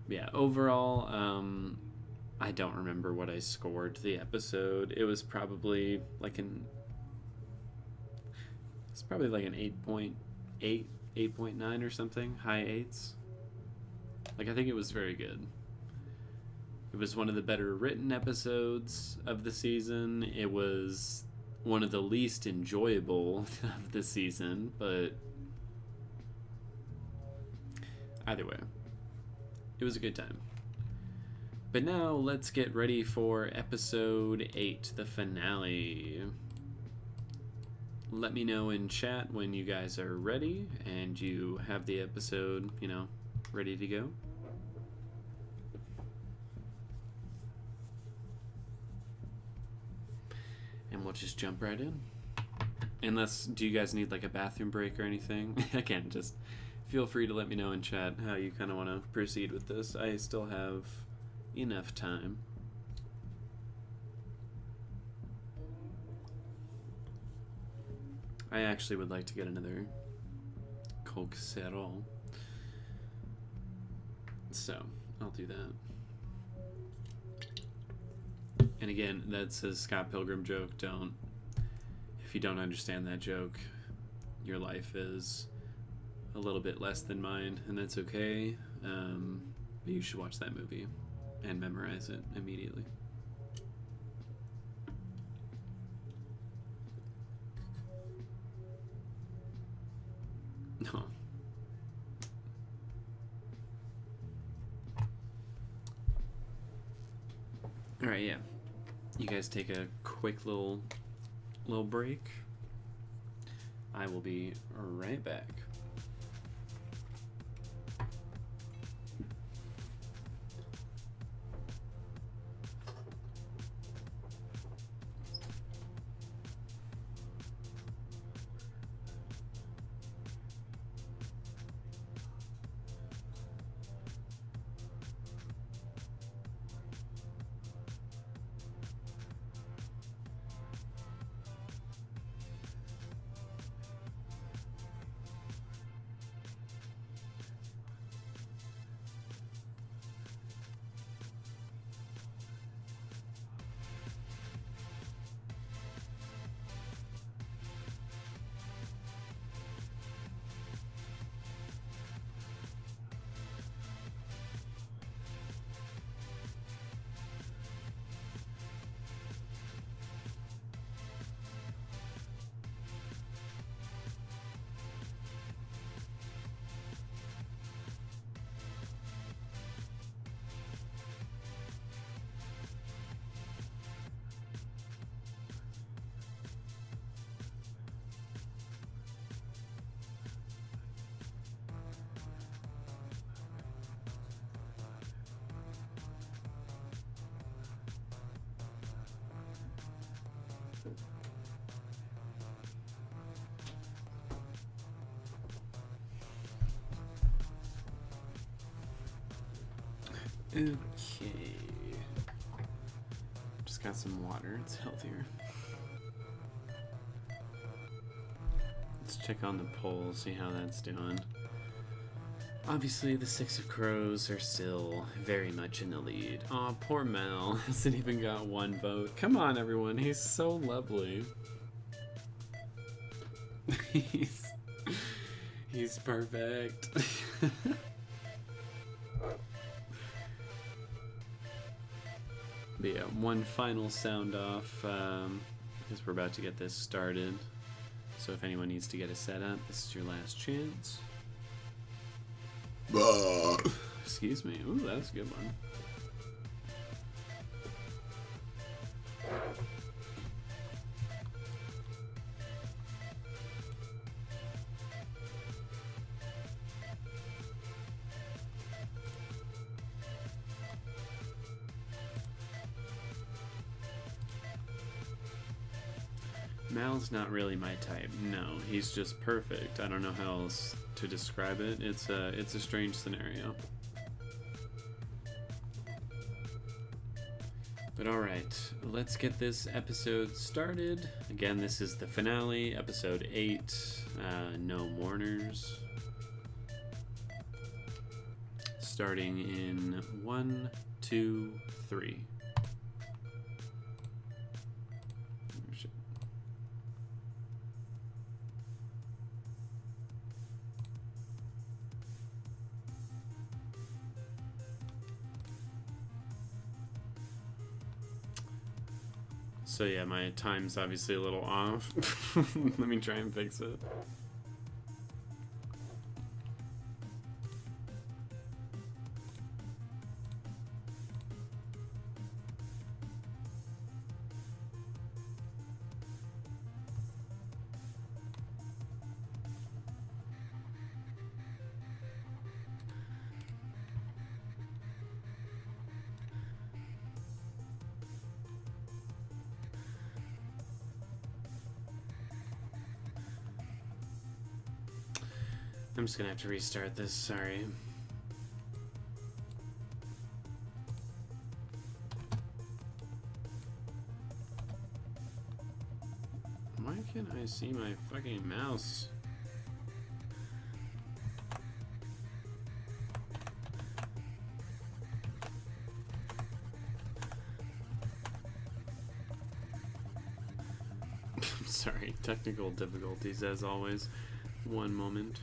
Yeah, overall, I don't remember what I scored the episode. It was probably like an 8.8, 8.9 or something, high 8s. Like, I think it was very good. It was one of the better written episodes of the season. It was one of the least enjoyable of the season, but either way, it was a good time. But now let's get ready for episode 8, the finale. Let me know in chat when you guys are ready and you have the episode, ready to go. And we'll just jump right in. Unless, do you guys need like a bathroom break or anything? Again, just feel free to let me know in chat how you kind of want to proceed with this. I still have enough time. I actually would like to get another Coke Cerol. So, I'll do that. And again, that's a Scott Pilgrim joke. If you don't understand that joke, your life is a little bit less than mine, and that's okay. But you should watch that movie and memorize it immediately. No. Alright, yeah. You guys take a quick little break. I will be right back. Okay. Just got some water. It's healthier. Let's check on the poll, see how that's doing. Obviously, the Six of Crows are still very much in the lead. Aw, poor Mel hasn't even got one vote. Come on, everyone. He's so lovely. He's perfect. But yeah, one final sound off, because we're about to get this started. So if anyone needs to get a setup, this is your last chance. Excuse me. Ooh, that's a good one. Mal's not really my type. No, he's just perfect. I don't know how else to describe it. It's a strange scenario. But alright, let's get this episode started. Again, this is the finale, episode 8, No Mourners. Starting in 1, 2, 3. So yeah, my time's obviously a little off. Let me try and fix it. I'm just gonna have to restart this, sorry. Why can't I see my fucking mouse? Sorry, technical difficulties as always. One moment.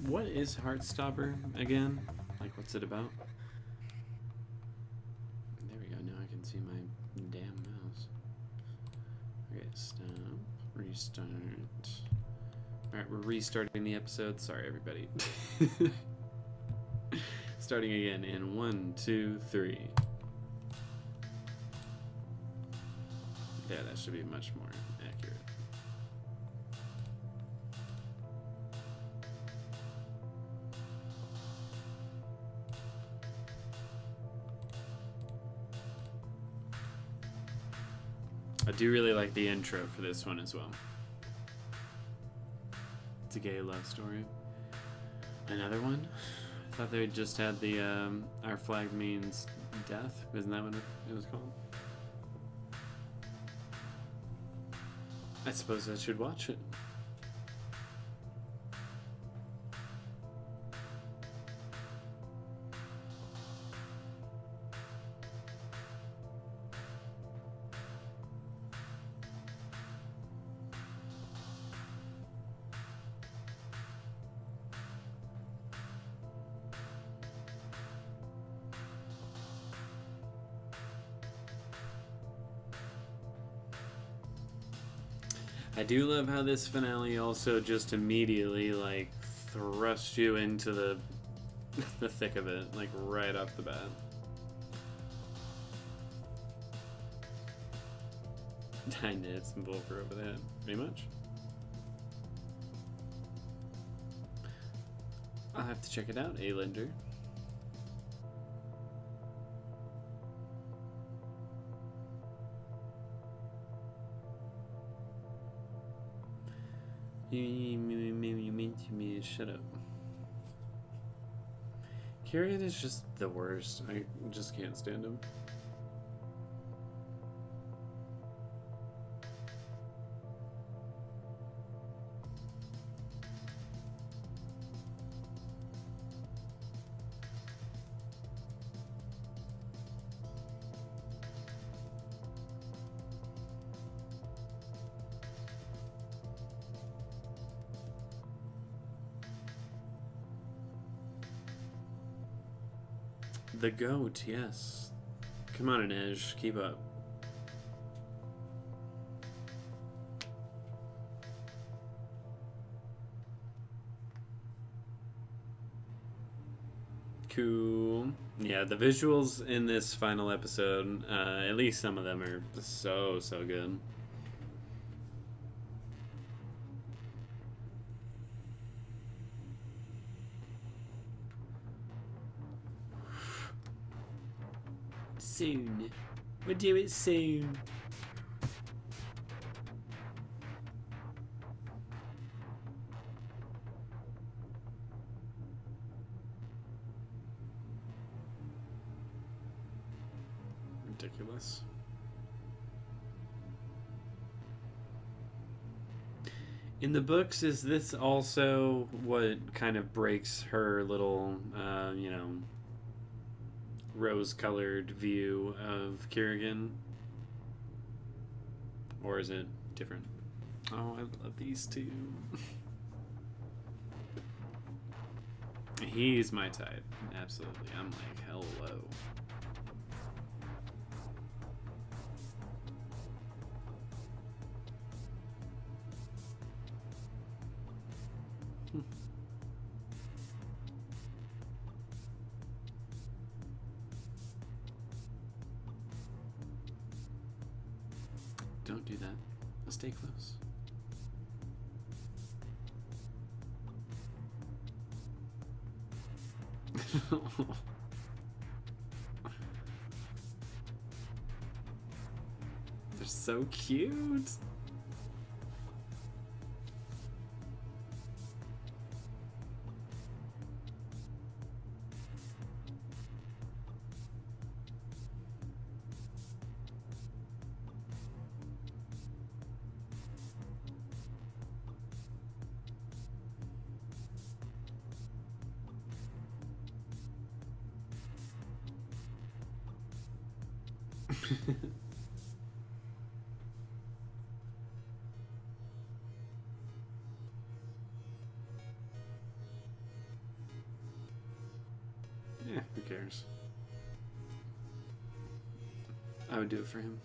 What is Heartstopper again? Like, what's it about? There we go, now I can see my damn mouse. Okay, stop. Restart. Alright, we're restarting the episode. Sorry, everybody. Starting again in 1, 2, 3. Yeah, that should be much more accurate. I do really like the intro for this one as well. It's a gay love story. Another one? I thought they just had the Our Flag Means Death. Isn't that what it was called? I suppose I should watch it. I do love how this finale also just immediately, like, thrusts you into the thick of it, like, right off the bat. I knit some Volker over that. Pretty much. I'll have to check it out, A-Linder. You mean to me, shut up. Kieran is just the worst. I just can't stand him. The goat, yes. Come on, Inej, keep up. Cool. Yeah, the visuals in this final episode, at least some of them are so good. Soon. We'll do it soon. Ridiculous. In the books, is this also what kind of breaks her little, you know, rose-colored view of Kerrigan? Or is it different? Oh, I love these two. He's my type. Absolutely. I'm like, hello. Don't do that. I'll stay close. They're so cute. Yeah, who cares? I would do it for him.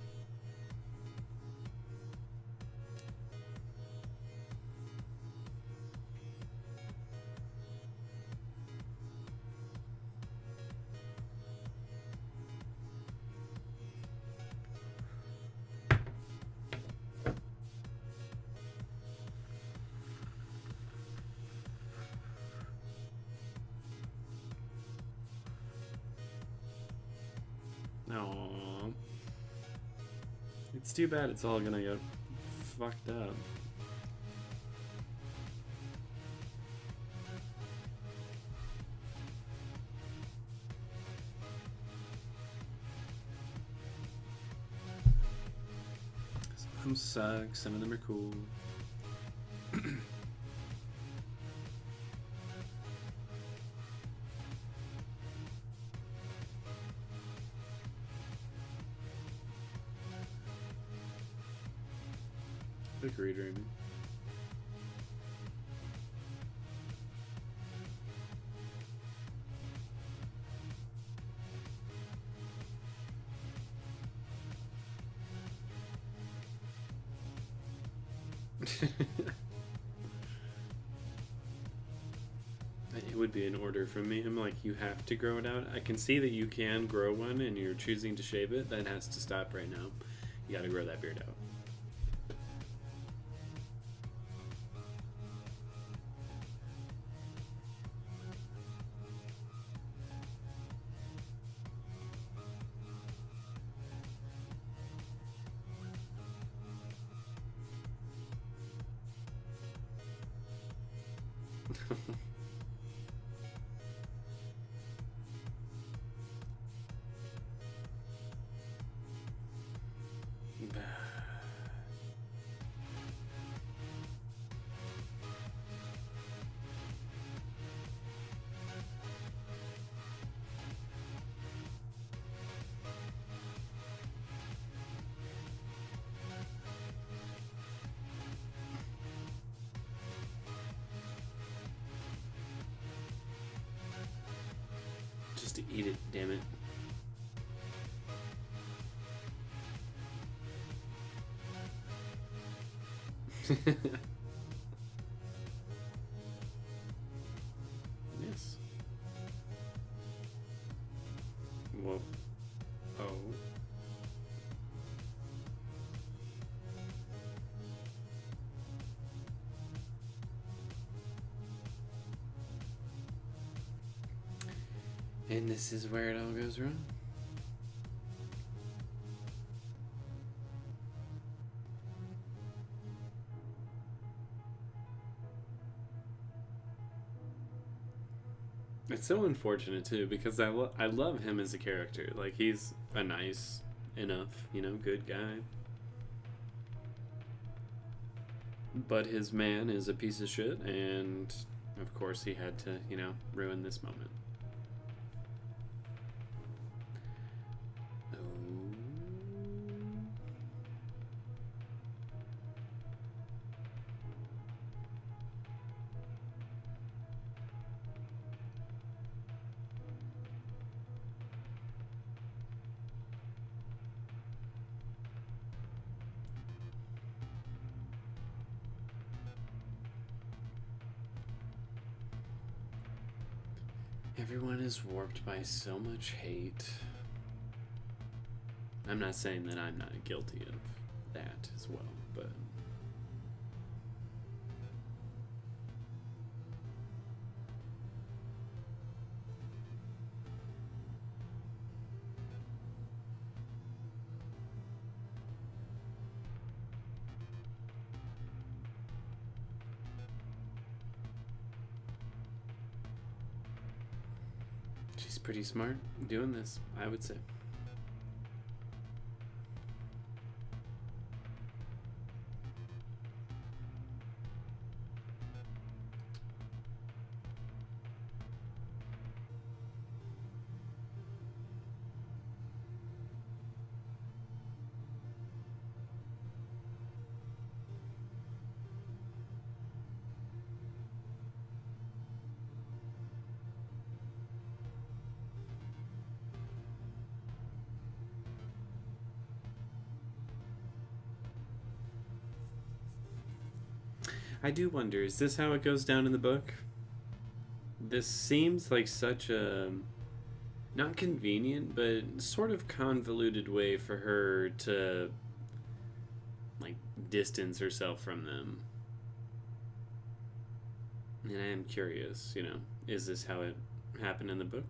Aww. It's too bad it's all gonna get fucked up. Some of them suck, some of them are cool. Agreed, Raymond. It would be an order from me. I'm like, you have to grow it out. I can see that you can grow one and you're choosing to shave it. That has to stop right now. You gotta grow that beard out. Just to eat it, damn it. Yes. Whoa. Oh. And this is where it all goes wrong. It's so unfortunate too because I love him as a character. Like he's a nice enough, good guy. But his man is a piece of shit, and of course he had to, ruin this moment. Everyone is warped by so much hate. I'm not saying that I'm not guilty of that as well, but... she's pretty smart doing this, I would say. I do wonder, is this how it goes down in the book? This seems like such a, not convenient, but sort of convoluted way for her to, like, distance herself from them. And I am curious, you know, is this how it happened in the book?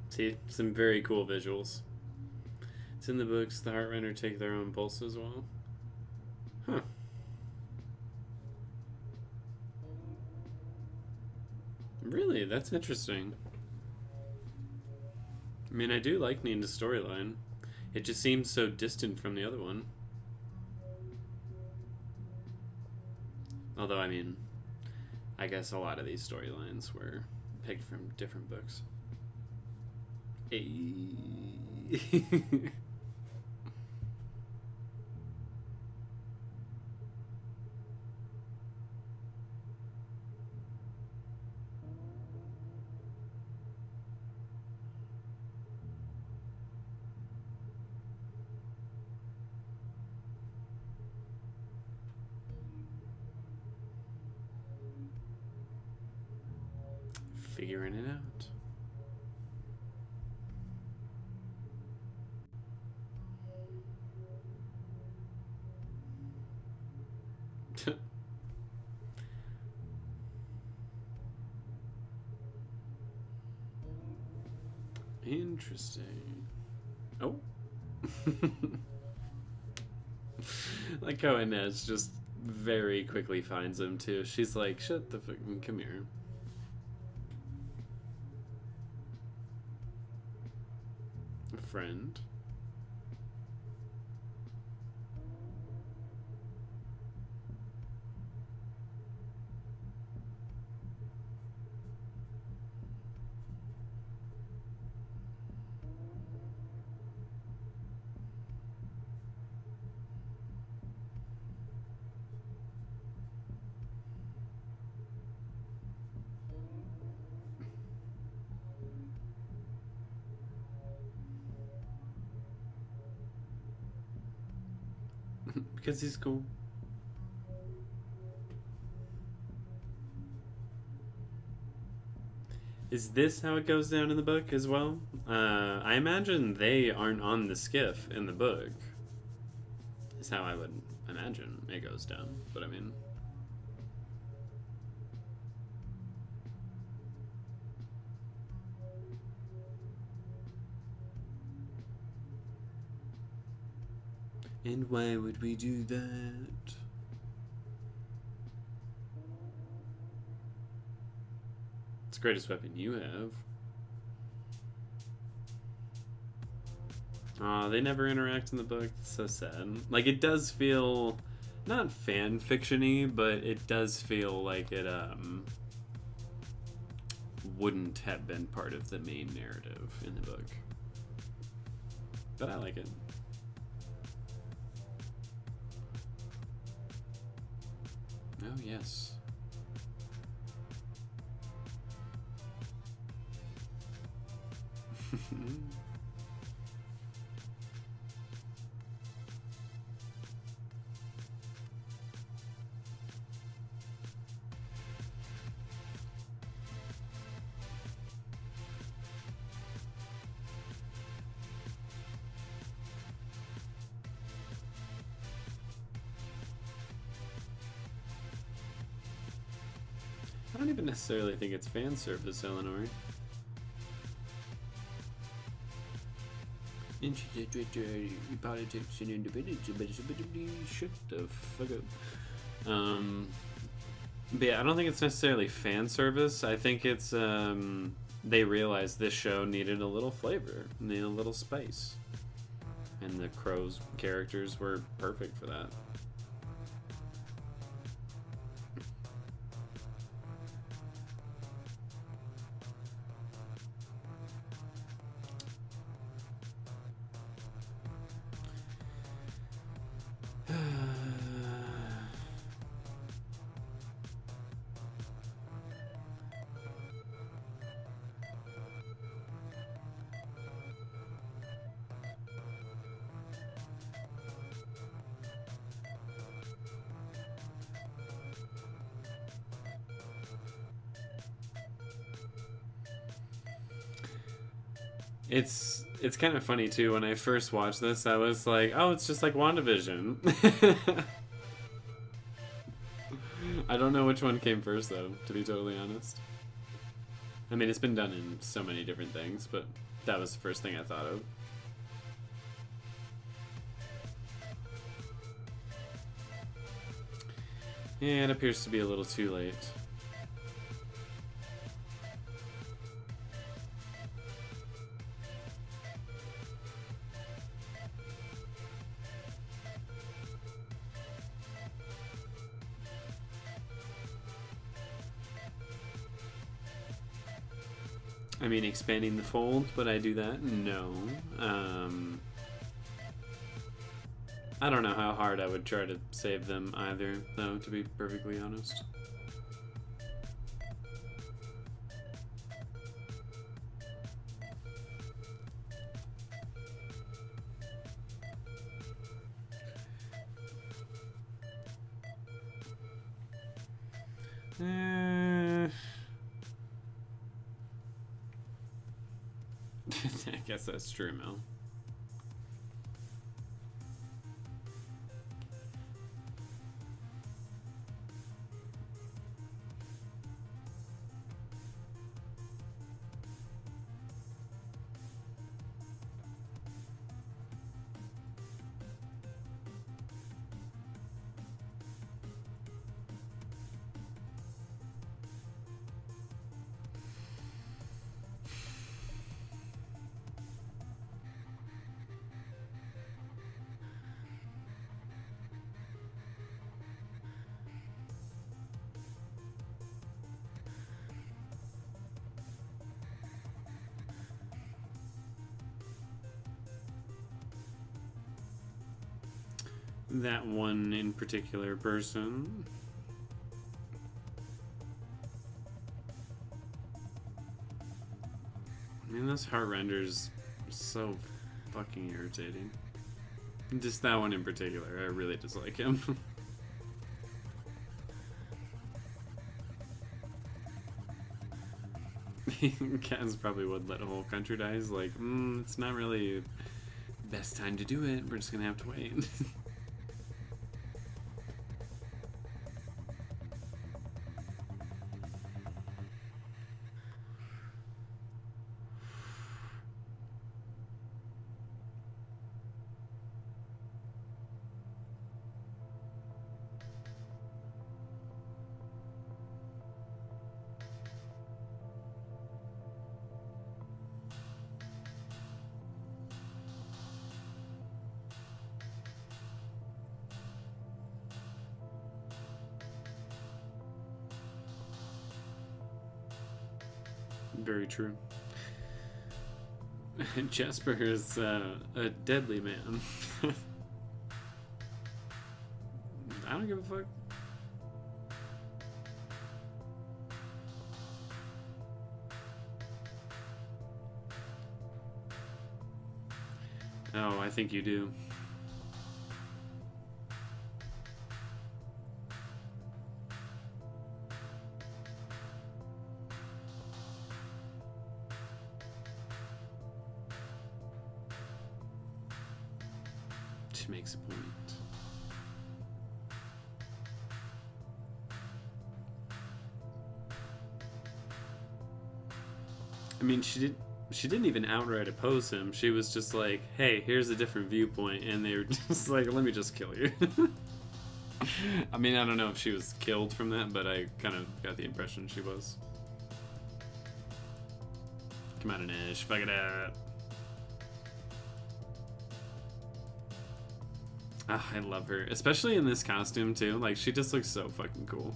See, some very cool visuals. It's in the books. The Heartrunner take their own pulse as well. Huh. Really? That's interesting. I mean, I do like Nina's storyline. It just seems so distant from the other one. Although, I mean, I guess a lot of these storylines were picked from different books. Hey. Figuring it out. Interesting. Oh. Like how Inez just very quickly finds him too. She's like, shut the fuck, come here. A friend. Because he's cool. Is this how it goes down in the book as well? I imagine they aren't on the skiff in the book. Is how I would imagine it goes down. But I mean... And why would we do that? It's the greatest weapon you have. Aw, they never interact in the book. It's so sad. Like, it does feel not fan fiction-y, but it does feel like it wouldn't have been part of the main narrative in the book. But I like it. Oh, yes. I don't even necessarily think it's fan service, Eleanor. Politics and independence. Shut the fuck up. But yeah, I don't think it's necessarily fan service. I think it's they realized this show needed a little flavor, needed a little spice, and the Crow's characters were perfect for that. It's kind of funny too. When I first watched this, I was like, "Oh, it's just like WandaVision." I don't know which one came first, though, to be totally honest. I mean, it's been done in so many different things, but that was the first thing I thought of. Yeah, it appears to be a little too late. I mean, expanding the fold, would I do that? No. I don't know how hard I would try to save them either, though, to be perfectly honest. I guess that's true, Mel. That one in particular person. I mean, this heart render's so fucking irritating. Just that one in particular, I really dislike him. Kaz probably would let a whole country die. He's like, it's not really the best time to do it. We're just gonna have to wait. Very true. Jasper is a deadly man. I don't give a fuck. Oh, I think you do. She makes a point. I mean, she didn't even outright oppose him. She was just like, "Hey, here's a different viewpoint," and they were just like, "Let me just kill you." I mean, I don't know if she was killed from that, but I kind of got the impression she was. Come on, Anish, fuck it up. Ah, I love her, especially in this costume too. Like, she just looks so fucking cool.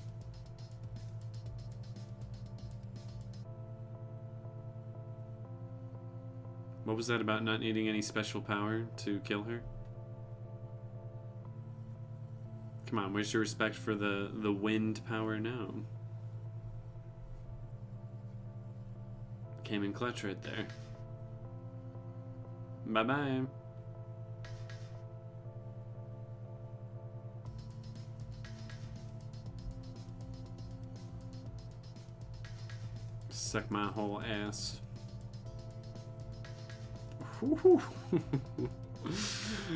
What was that about not needing any special power to kill her? Come on, where's your respect for the wind power now? Came in clutch right there. Bye-bye. Suck my whole ass.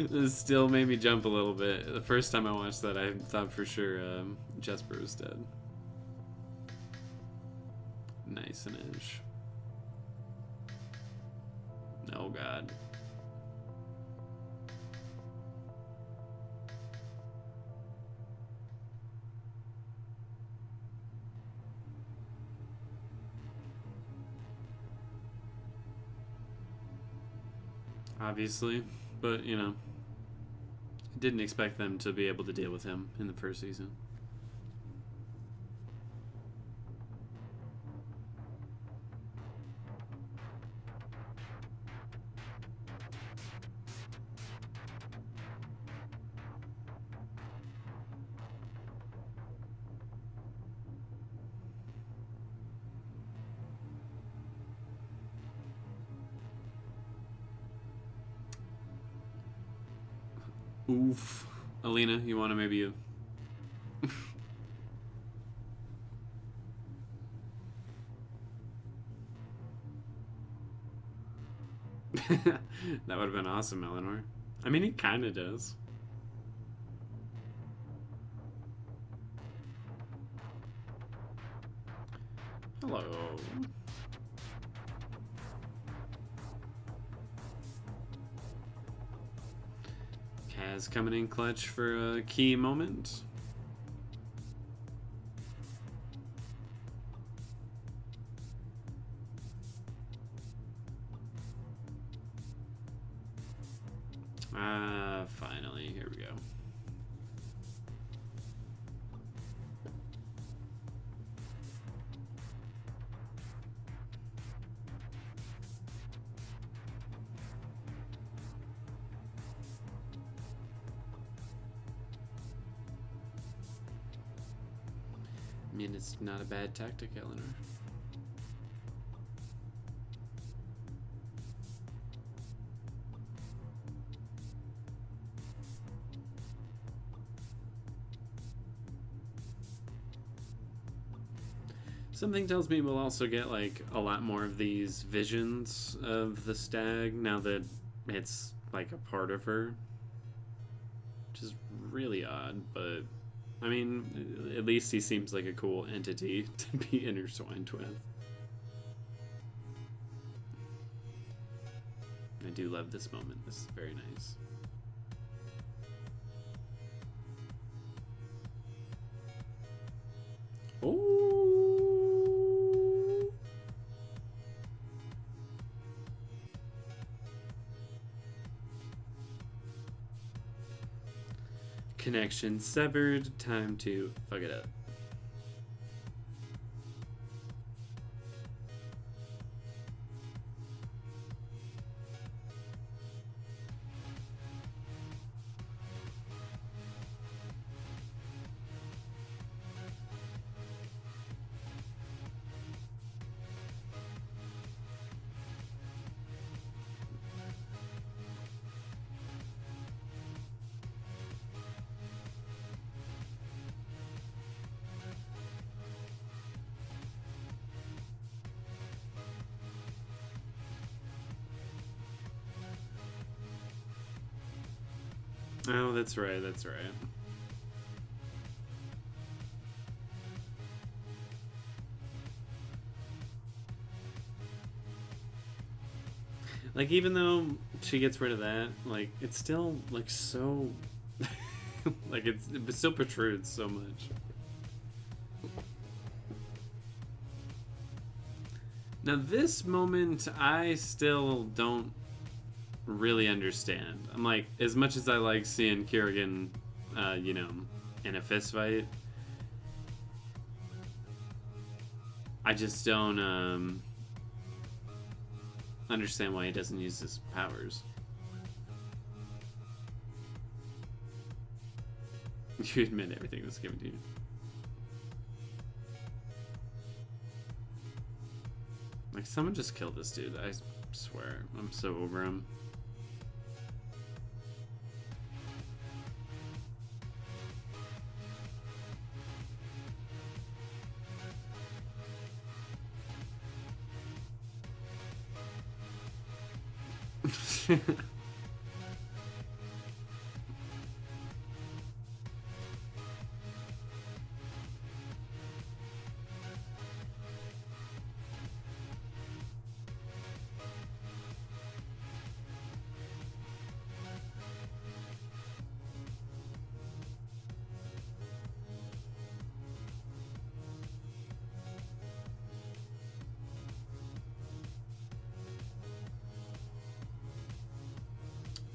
This still made me jump a little bit. The first time I watched that, I thought for sure Jesper was dead. Nice and edge. Oh god. Obviously, but you know, didn't expect them to be able to deal with him in the first season. Oof. Alina, you want to maybe you? That would have been awesome, Eleanor. I mean, he kind of does. Hello. Kaz coming in clutch for a key moment. Finally, here we go. I mean, it's not a bad tactic, Eleanor. Something tells me we'll also get like a lot more of these visions of the stag now that it's like a part of her, which is really odd, but I mean, at least he seems like a cool entity to be intertwined with. I do love this moment. This is very nice. Oh. Connection severed. Time to fuck it up. Oh, that's right, that's right. Like, even though she gets rid of that, like, it's still, like, so... like, it still protrudes so much. Now, this moment, I still don't really understand. I'm like, as much as I like seeing Kerrigan, you know, in a fist fight, I just don't understand why he doesn't use his powers. You admit everything was given to you. Like, someone just killed this dude. I swear. I'm so over him.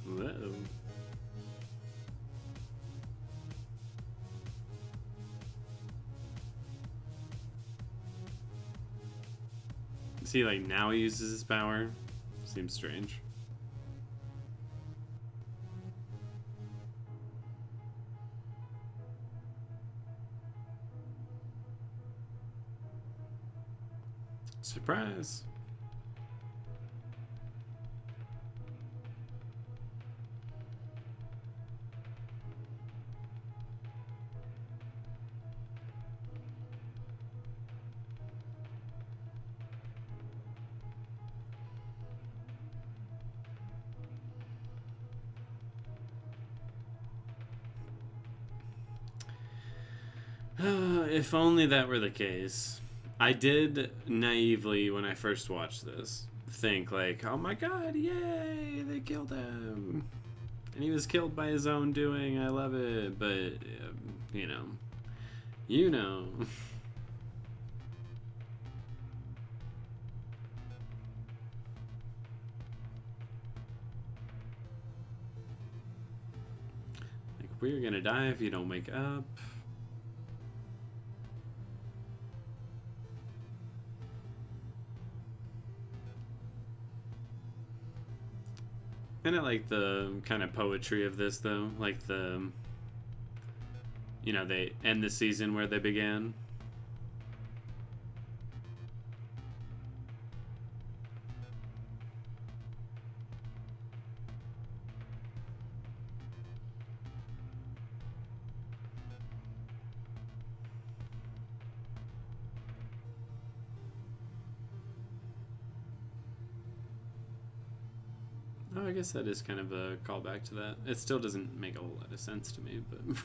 Uh-oh. See, like, now he uses his power? Seems strange. Surprise! If only that were the case. I did naively, when I first watched this, think like, oh my god, yay, they killed him. And he was killed by his own doing, I love it. But, you know. You know. Like, we're gonna die if you don't wake up. And I like the kind of poetry of this, though. Like the, you know, they end the season where they began. Oh, I guess that is kind of a callback to that. It still doesn't make a whole lot of sense to me, but...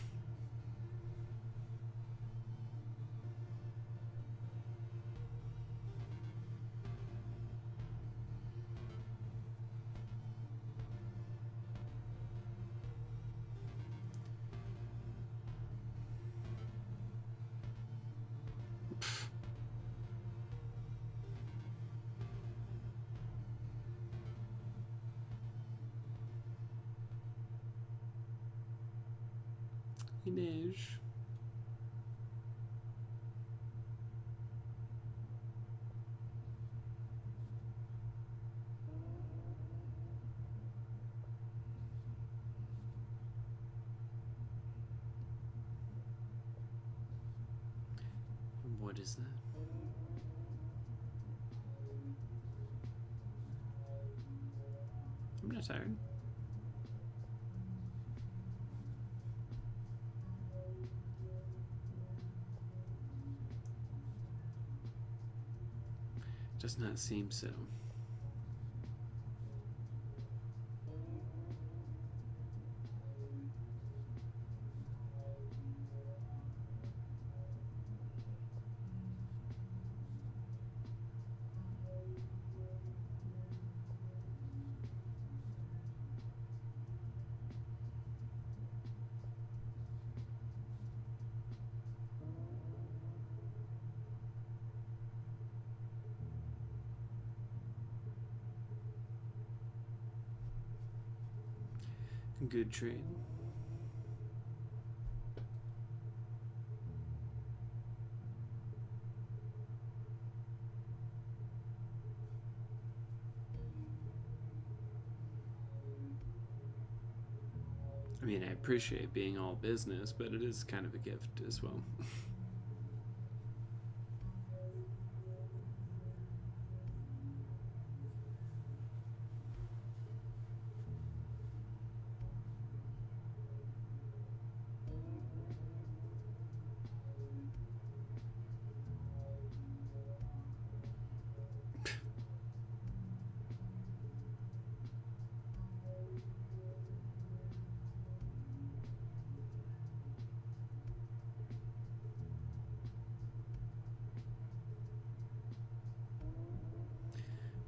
Inês. What is that? I'm not tired. Does not seem so. Good trade. I mean, I appreciate being all business, but it is kind of a gift as well.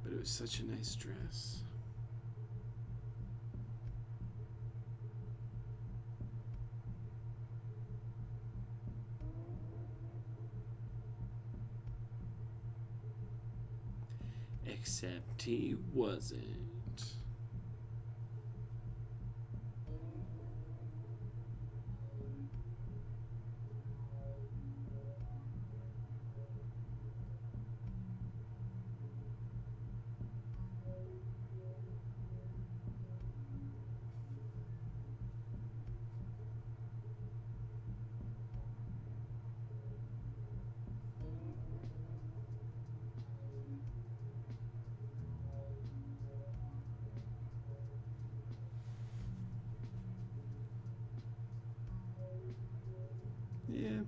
But it was such a nice dress. Except he wasn't. Yeah.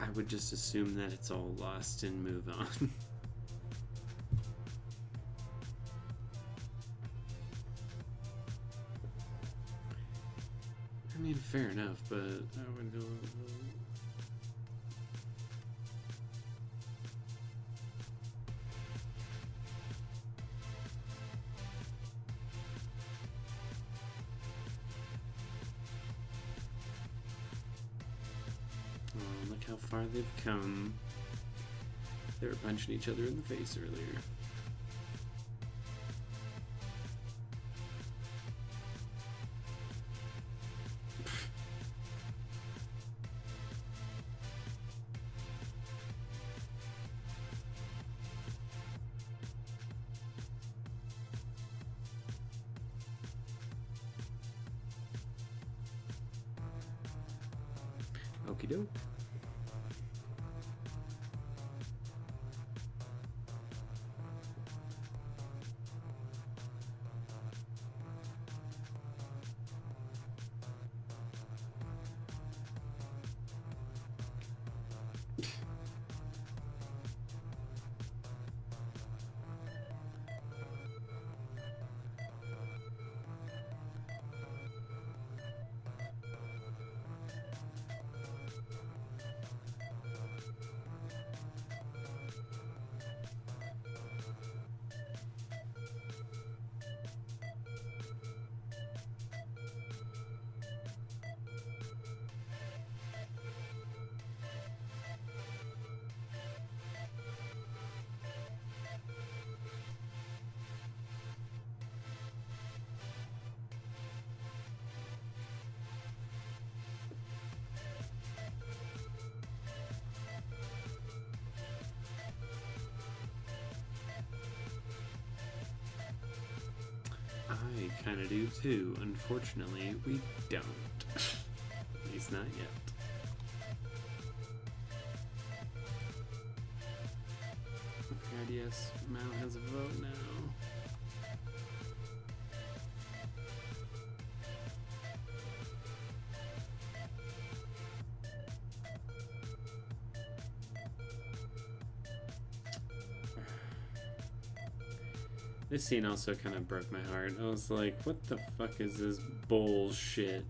I would just assume that it's all lost and move on. I mean, fair enough, but I would go. Oh, look how far they've come. They were punching each other in the face earlier. Okie doke. I kind of do too. Unfortunately, we don't. At least not yet. God, yes, Mal has a vote now. This scene also kind of broke my heart. I was like, what the fuck is this bullshit?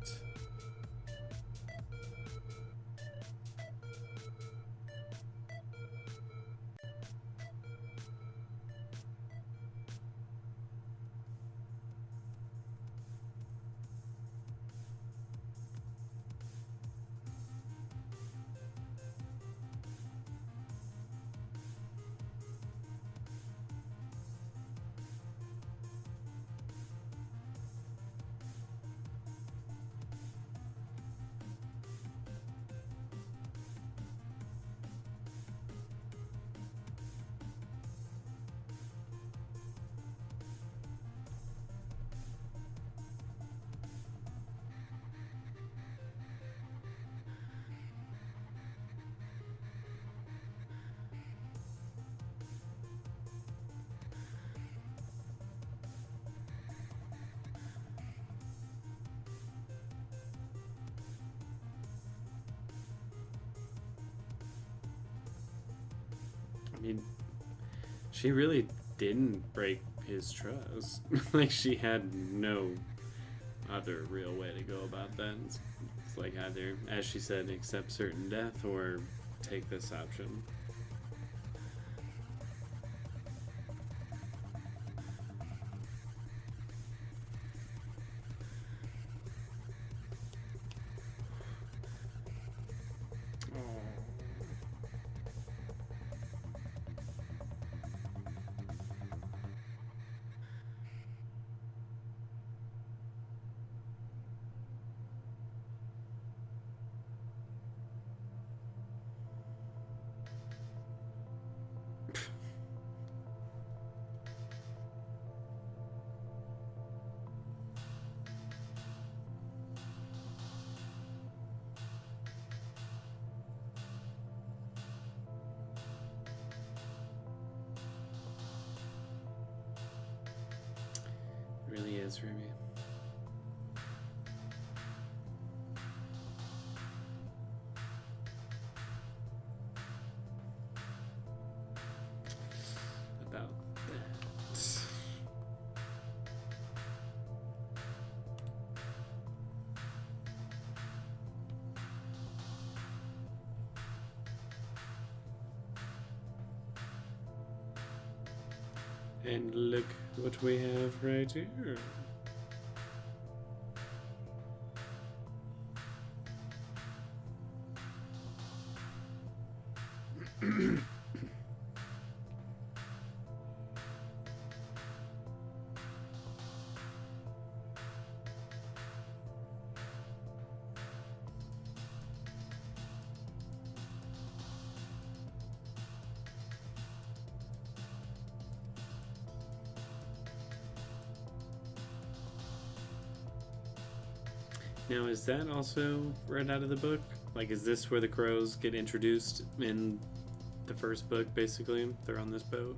I mean, she really didn't break his trust. Like, she had no other real way to go about that. It's like either, as she said, accept certain death or take this option. It really is, Remy. About that. And look what we have right here. Now, is that also right out of the book? Like, is this where the crows get introduced in the first book, basically? They're on this boat?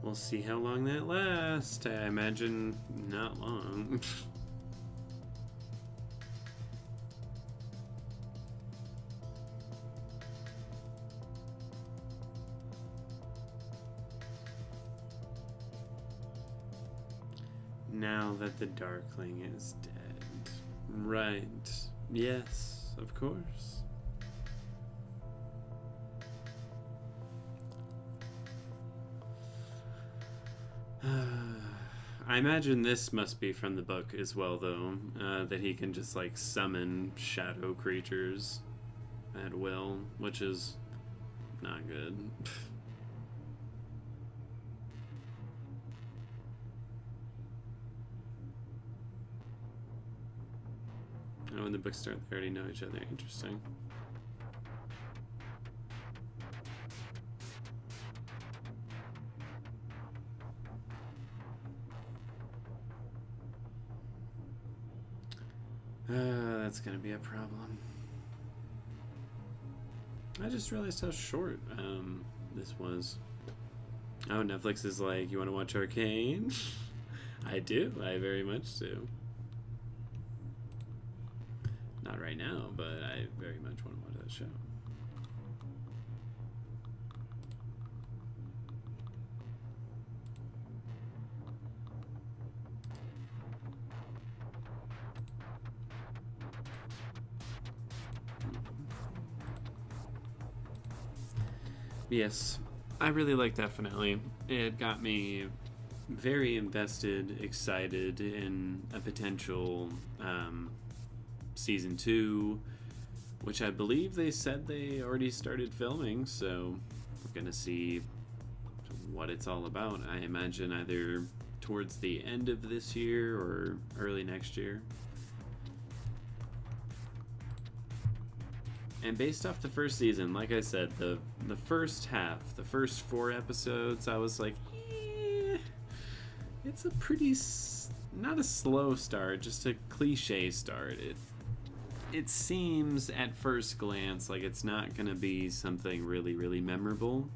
We'll see how long that lasts. I imagine not long. Now that the Darkling is dead. Right. Yes, of course. I imagine this must be from the book as well, though, that he can just, like, summon shadow creatures at will, which is not good. Oh, when the books start, they already know each other. Interesting. That's gonna be a problem. I just realized how short this was. Oh, Netflix is like, you want to watch Arcane? I do. I very much do. Not right now, but I very much want to watch that show. Yes, I really liked that finale. It got me very invested, excited in a potential season 2, which I believe they said they already started filming, so we're gonna see what it's all about. I imagine either towards the end of this year or early next year. And based off the first season, like I said, the first half, the first 4 episodes, I was like, it's a pretty, not a slow start, just a cliche start. It seems at first glance like it's not going to be something really, really memorable.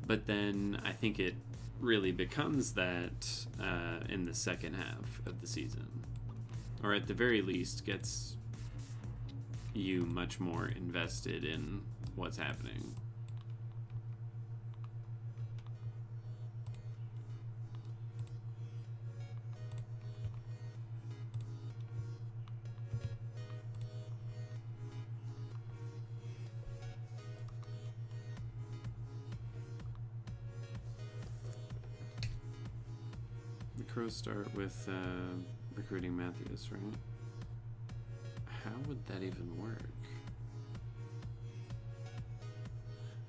But then I think it really becomes that in the second half of the season. Or at the very least, gets you much more invested in what's happening. The Crows start with recruiting Matthews, right? How would that even work?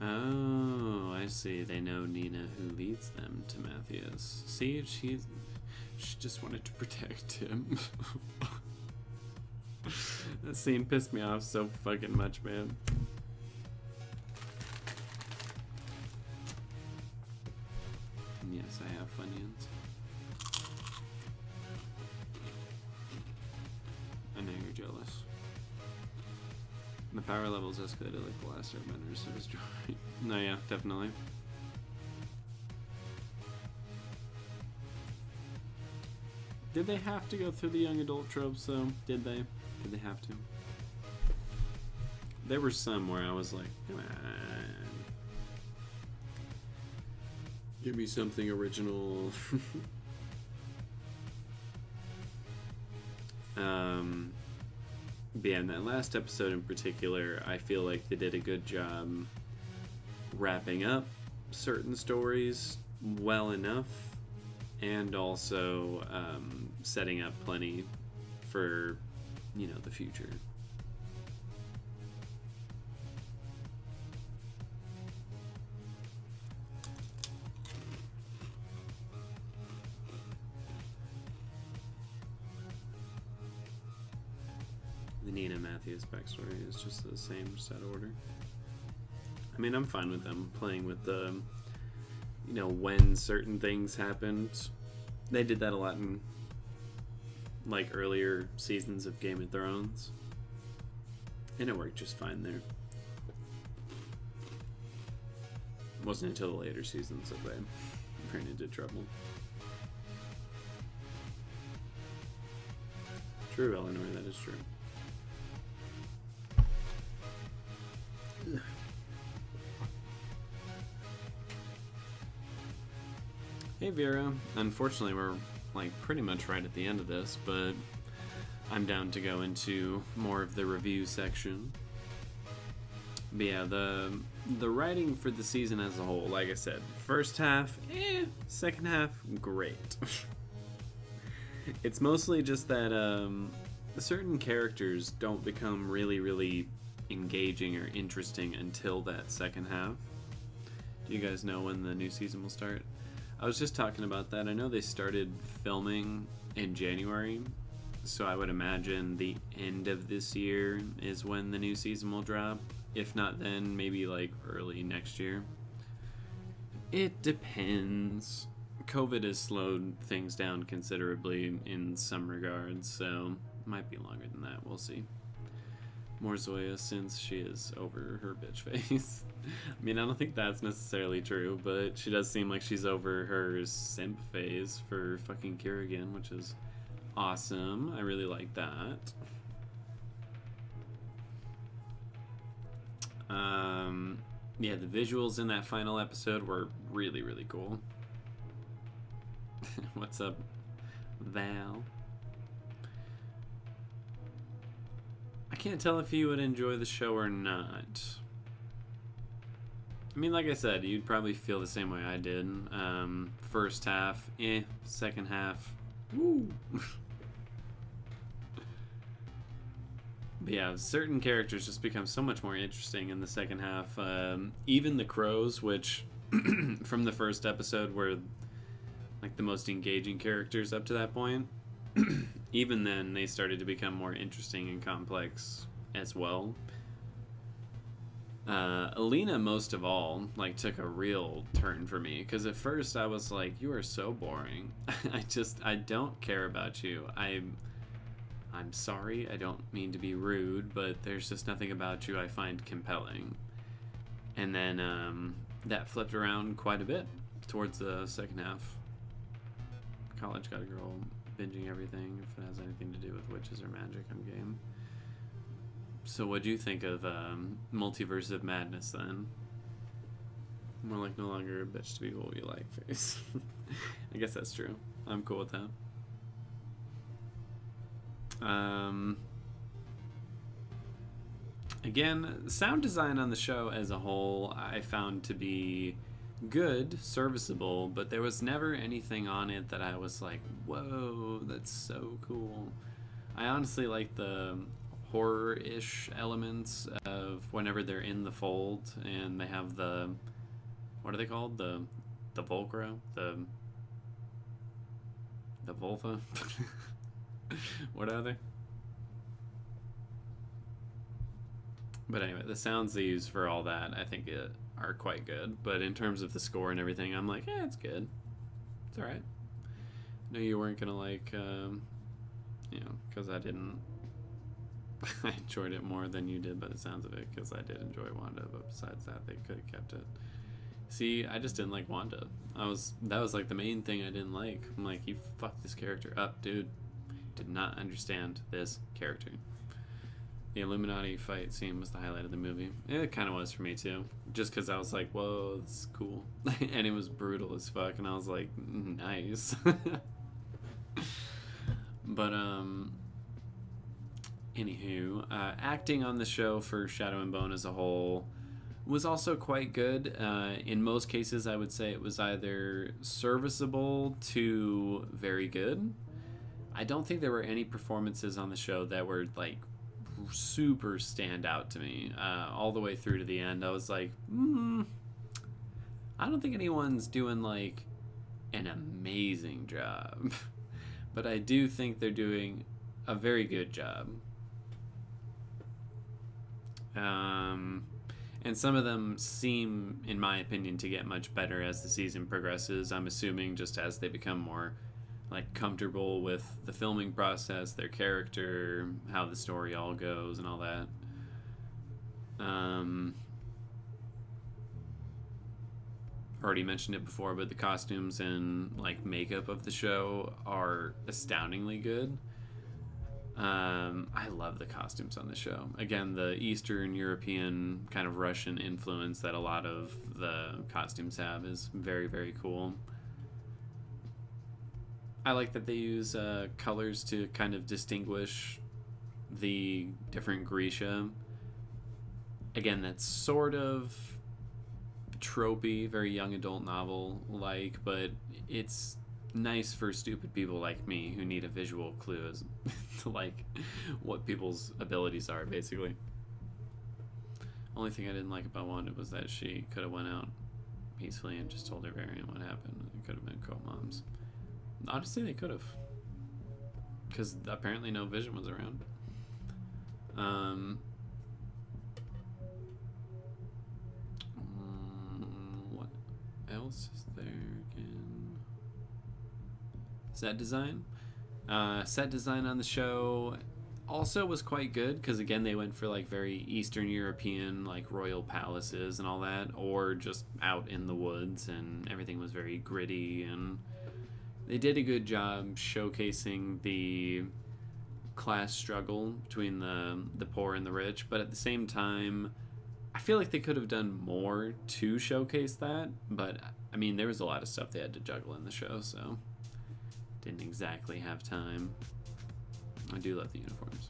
Oh, I see. They know Nina, who leads them to Matthias. See, she just wanted to protect him. That scene pissed me off so fucking much, man. And yes, I have Funyuns. I know you're jealous. The power levels escalated like the last airbender, so it's dry. No, yeah, definitely. Did they have to go through the young adult tropes, though? Did they? Did they have to? There were some where I was like, come on. Give me something original. But yeah, in that last episode in particular, I feel like they did a good job wrapping up certain stories well enough, and also setting up plenty for, you know, the future. The Nina Matthews backstory is just the same set order. I mean, I'm fine with them playing with the, you know, when certain things happened. They did that a lot in, like, earlier seasons of Game of Thrones. And it worked just fine there. It wasn't until the later seasons that they ran into trouble. True, Eleanor, that is true. Hey Vera, unfortunately we're like pretty much right at the end of this, but I'm down to go into more of the review section. But yeah, the writing for the season as a whole, like I said, first half, second half, great. It's mostly just that certain characters don't become really, really engaging or interesting until that second half. Do you guys know when the new season will start? I was just talking about that. I know they started filming in January, so I would imagine the end of this year is when the new season will drop. If not then, maybe like early next year. It depends. COVID has slowed things down considerably in some regards, so Might be longer than that. We'll see. More Zoya since she is over her bitch face. I mean, I don't think that's necessarily true, but she does seem like she's over her simp phase for fucking Kerrigan, which is awesome. I really like that. Yeah, the visuals in that final episode were really, really cool. What's up, Val? I can't tell if you would enjoy the show or not. I mean, like I said, you'd probably feel the same way I did. First half, second half, woo. But yeah, certain characters just become so much more interesting in the second half. Even the crows, which from the first episode were like the most engaging characters up to that point, even then they started to become more interesting and complex as well. Alina, most of all, like took a real turn for me, because at first I was like, you are so boring. I don't care about you. I'm sorry, I don't mean to be rude, but there's just nothing about you I find compelling. And then that flipped around quite a bit towards the second half. College got a girl binging everything. If it has anything to do with witches or magic, I'm game. So what do you think of Multiverse of Madness then? More like no longer a bitch to be what you like face. I guess that's true. I'm cool with that. Again, sound design on the show as a whole I found to be good, serviceable, but there was never anything on it that I was like, whoa, that's so cool. I honestly like the horror-ish elements of whenever they're in the fold and they have the, what are they called? The Volcra? The Volva? What are they? But anyway, the sounds they use for all that, I think are quite good. But in terms of the score and everything, I'm like, it's good. It's alright. I know you weren't gonna like, because I didn't. I enjoyed it more than you did by the sounds of it, because I did enjoy Wanda, but besides that, they could have kept it. See, I just didn't like Wanda. That was like the main thing I didn't like. I'm like, you fucked this character up, dude. Did not understand this character. The Illuminati fight scene was the highlight of the movie. It kind of was for me too, just because I was like, whoa, this is cool. And it was brutal as fuck, and I was like, nice. But anywho, acting on the show for Shadow and Bone as a whole was also quite good. In most cases, I would say it was either serviceable to very good. I don't think there were any performances on the show that were like super stand out to me. All the way through to the end, I was like, I don't think anyone's doing like an amazing job. But I do think they're doing a very good job. And some of them seem, in my opinion, to get much better as the season progresses. I'm assuming just as they become more like comfortable with the filming process, their character, how the story all goes and all that. Already mentioned it before, but the costumes and like makeup of the show are astoundingly good. I love the costumes on the show. Again, the Eastern European kind of Russian influence that a lot of the costumes have is very, very cool. I like that they use colors to kind of distinguish the different Grisha. Again, that's sort of tropey, very young adult novel like, but it's nice for stupid people like me who need a visual clue as to like what people's abilities are, basically. Only thing I didn't like about Wanda was that she could have went out peacefully and just told her variant what happened. It could have been co-moms. Honestly, they could have, because apparently no Vision was around. What else is there again? Set design. Set design on the show also was quite good because, again, they went for like very Eastern European, like royal palaces and all that, or just out in the woods, and everything was very gritty, and they did a good job showcasing the class struggle between the poor and the rich, but at the same time, I feel like they could have done more to showcase that, but I mean, there was a lot of stuff they had to juggle in the show, so didn't exactly have time. I do love the uniforms.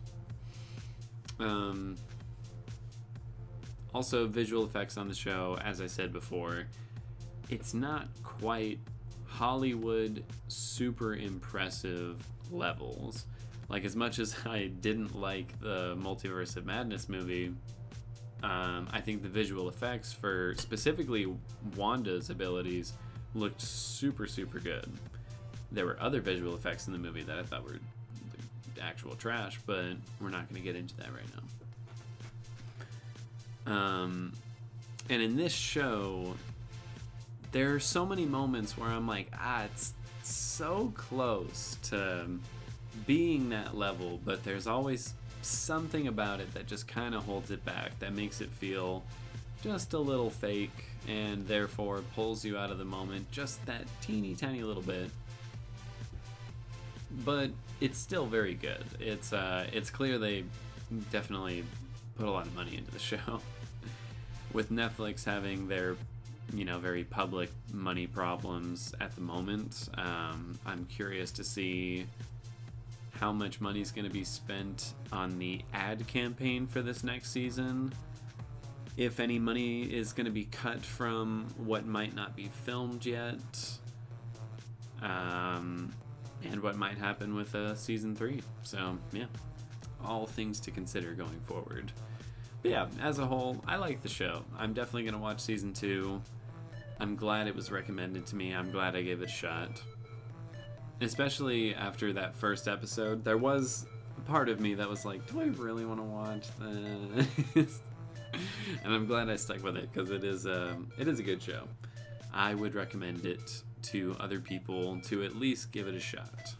Also, visual effects on the show, as I said before, it's not quite Hollywood super impressive levels. Like, as much as I didn't like the Multiverse of Madness movie, I think the visual effects for specifically Wanda's abilities looked super, super good. There were other visual effects in the movie that I thought were actual trash, but we're not going to get into that right now. And in this show, there are so many moments where I'm like, it's so close to being that level, but there's always something about it that just kind of holds it back, that makes it feel just a little fake, and therefore pulls you out of the moment just that teeny tiny little bit. But it's still very good. It's clear they definitely put a lot of money into the show. With Netflix having their, very public money problems at the moment, I'm curious to see how much money is going to be spent on the ad campaign for this next season. If any money is going to be cut from what might not be filmed yet. And what might happen with season 3. So, yeah, all things to consider going forward. But yeah, as a whole, I like the show. I'm definitely going to watch season 2. I'm glad it was recommended to me. I'm glad I gave it a shot. Especially after that first episode, there was a part of me that was like, do I really want to watch this? And I'm glad I stuck with it, because it is a good show. I would recommend it to other people to at least give it a shot.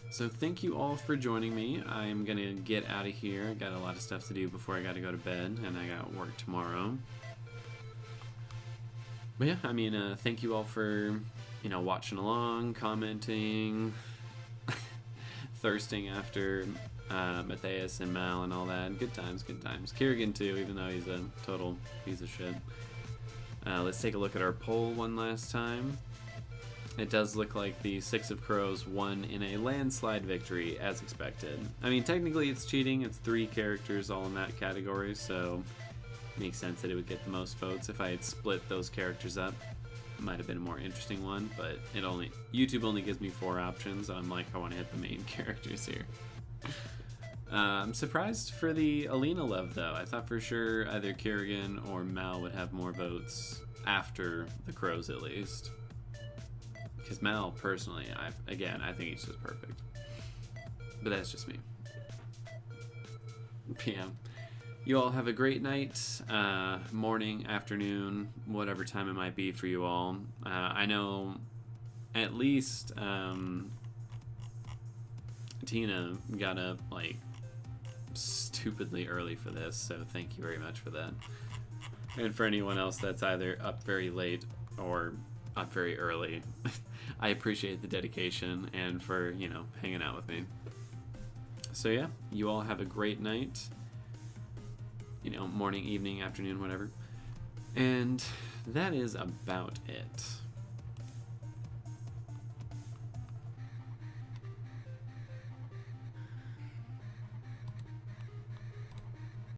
So thank you all for joining me. I'm gonna get out of here. I got a lot of stuff to do before I gotta go to bed, and I got work tomorrow. But yeah, thank you all for, watching along, commenting, thirsting after Matthias and Mal and all that. Good times, good times. Kerrigan too, even though he's a total piece of shit. Let's take a look at our poll one last time. It does look like the Six of Crows won in a landslide victory, as expected. Technically it's cheating. It's 3 characters all in that category, so it makes sense that it would get the most votes. If I had split those characters up, it might have been a more interesting one, but YouTube only gives me 4 options, and I'm like, I want to hit the main characters here. I'm surprised for the Alina love, though. I thought for sure either Kerrigan or Mal would have more votes after the Crows, at least. Because Mal, personally, I think he's just perfect. But that's just me. PM. You all have a great night, morning, afternoon, whatever time it might be for you all. I know at least Tina got up, stupidly early for this, so thank you very much for that. And for anyone else that's either up very late or up very early, I appreciate the dedication and for, hanging out with me. So yeah, you all have a great night. Morning, evening, afternoon, whatever. And that is about it.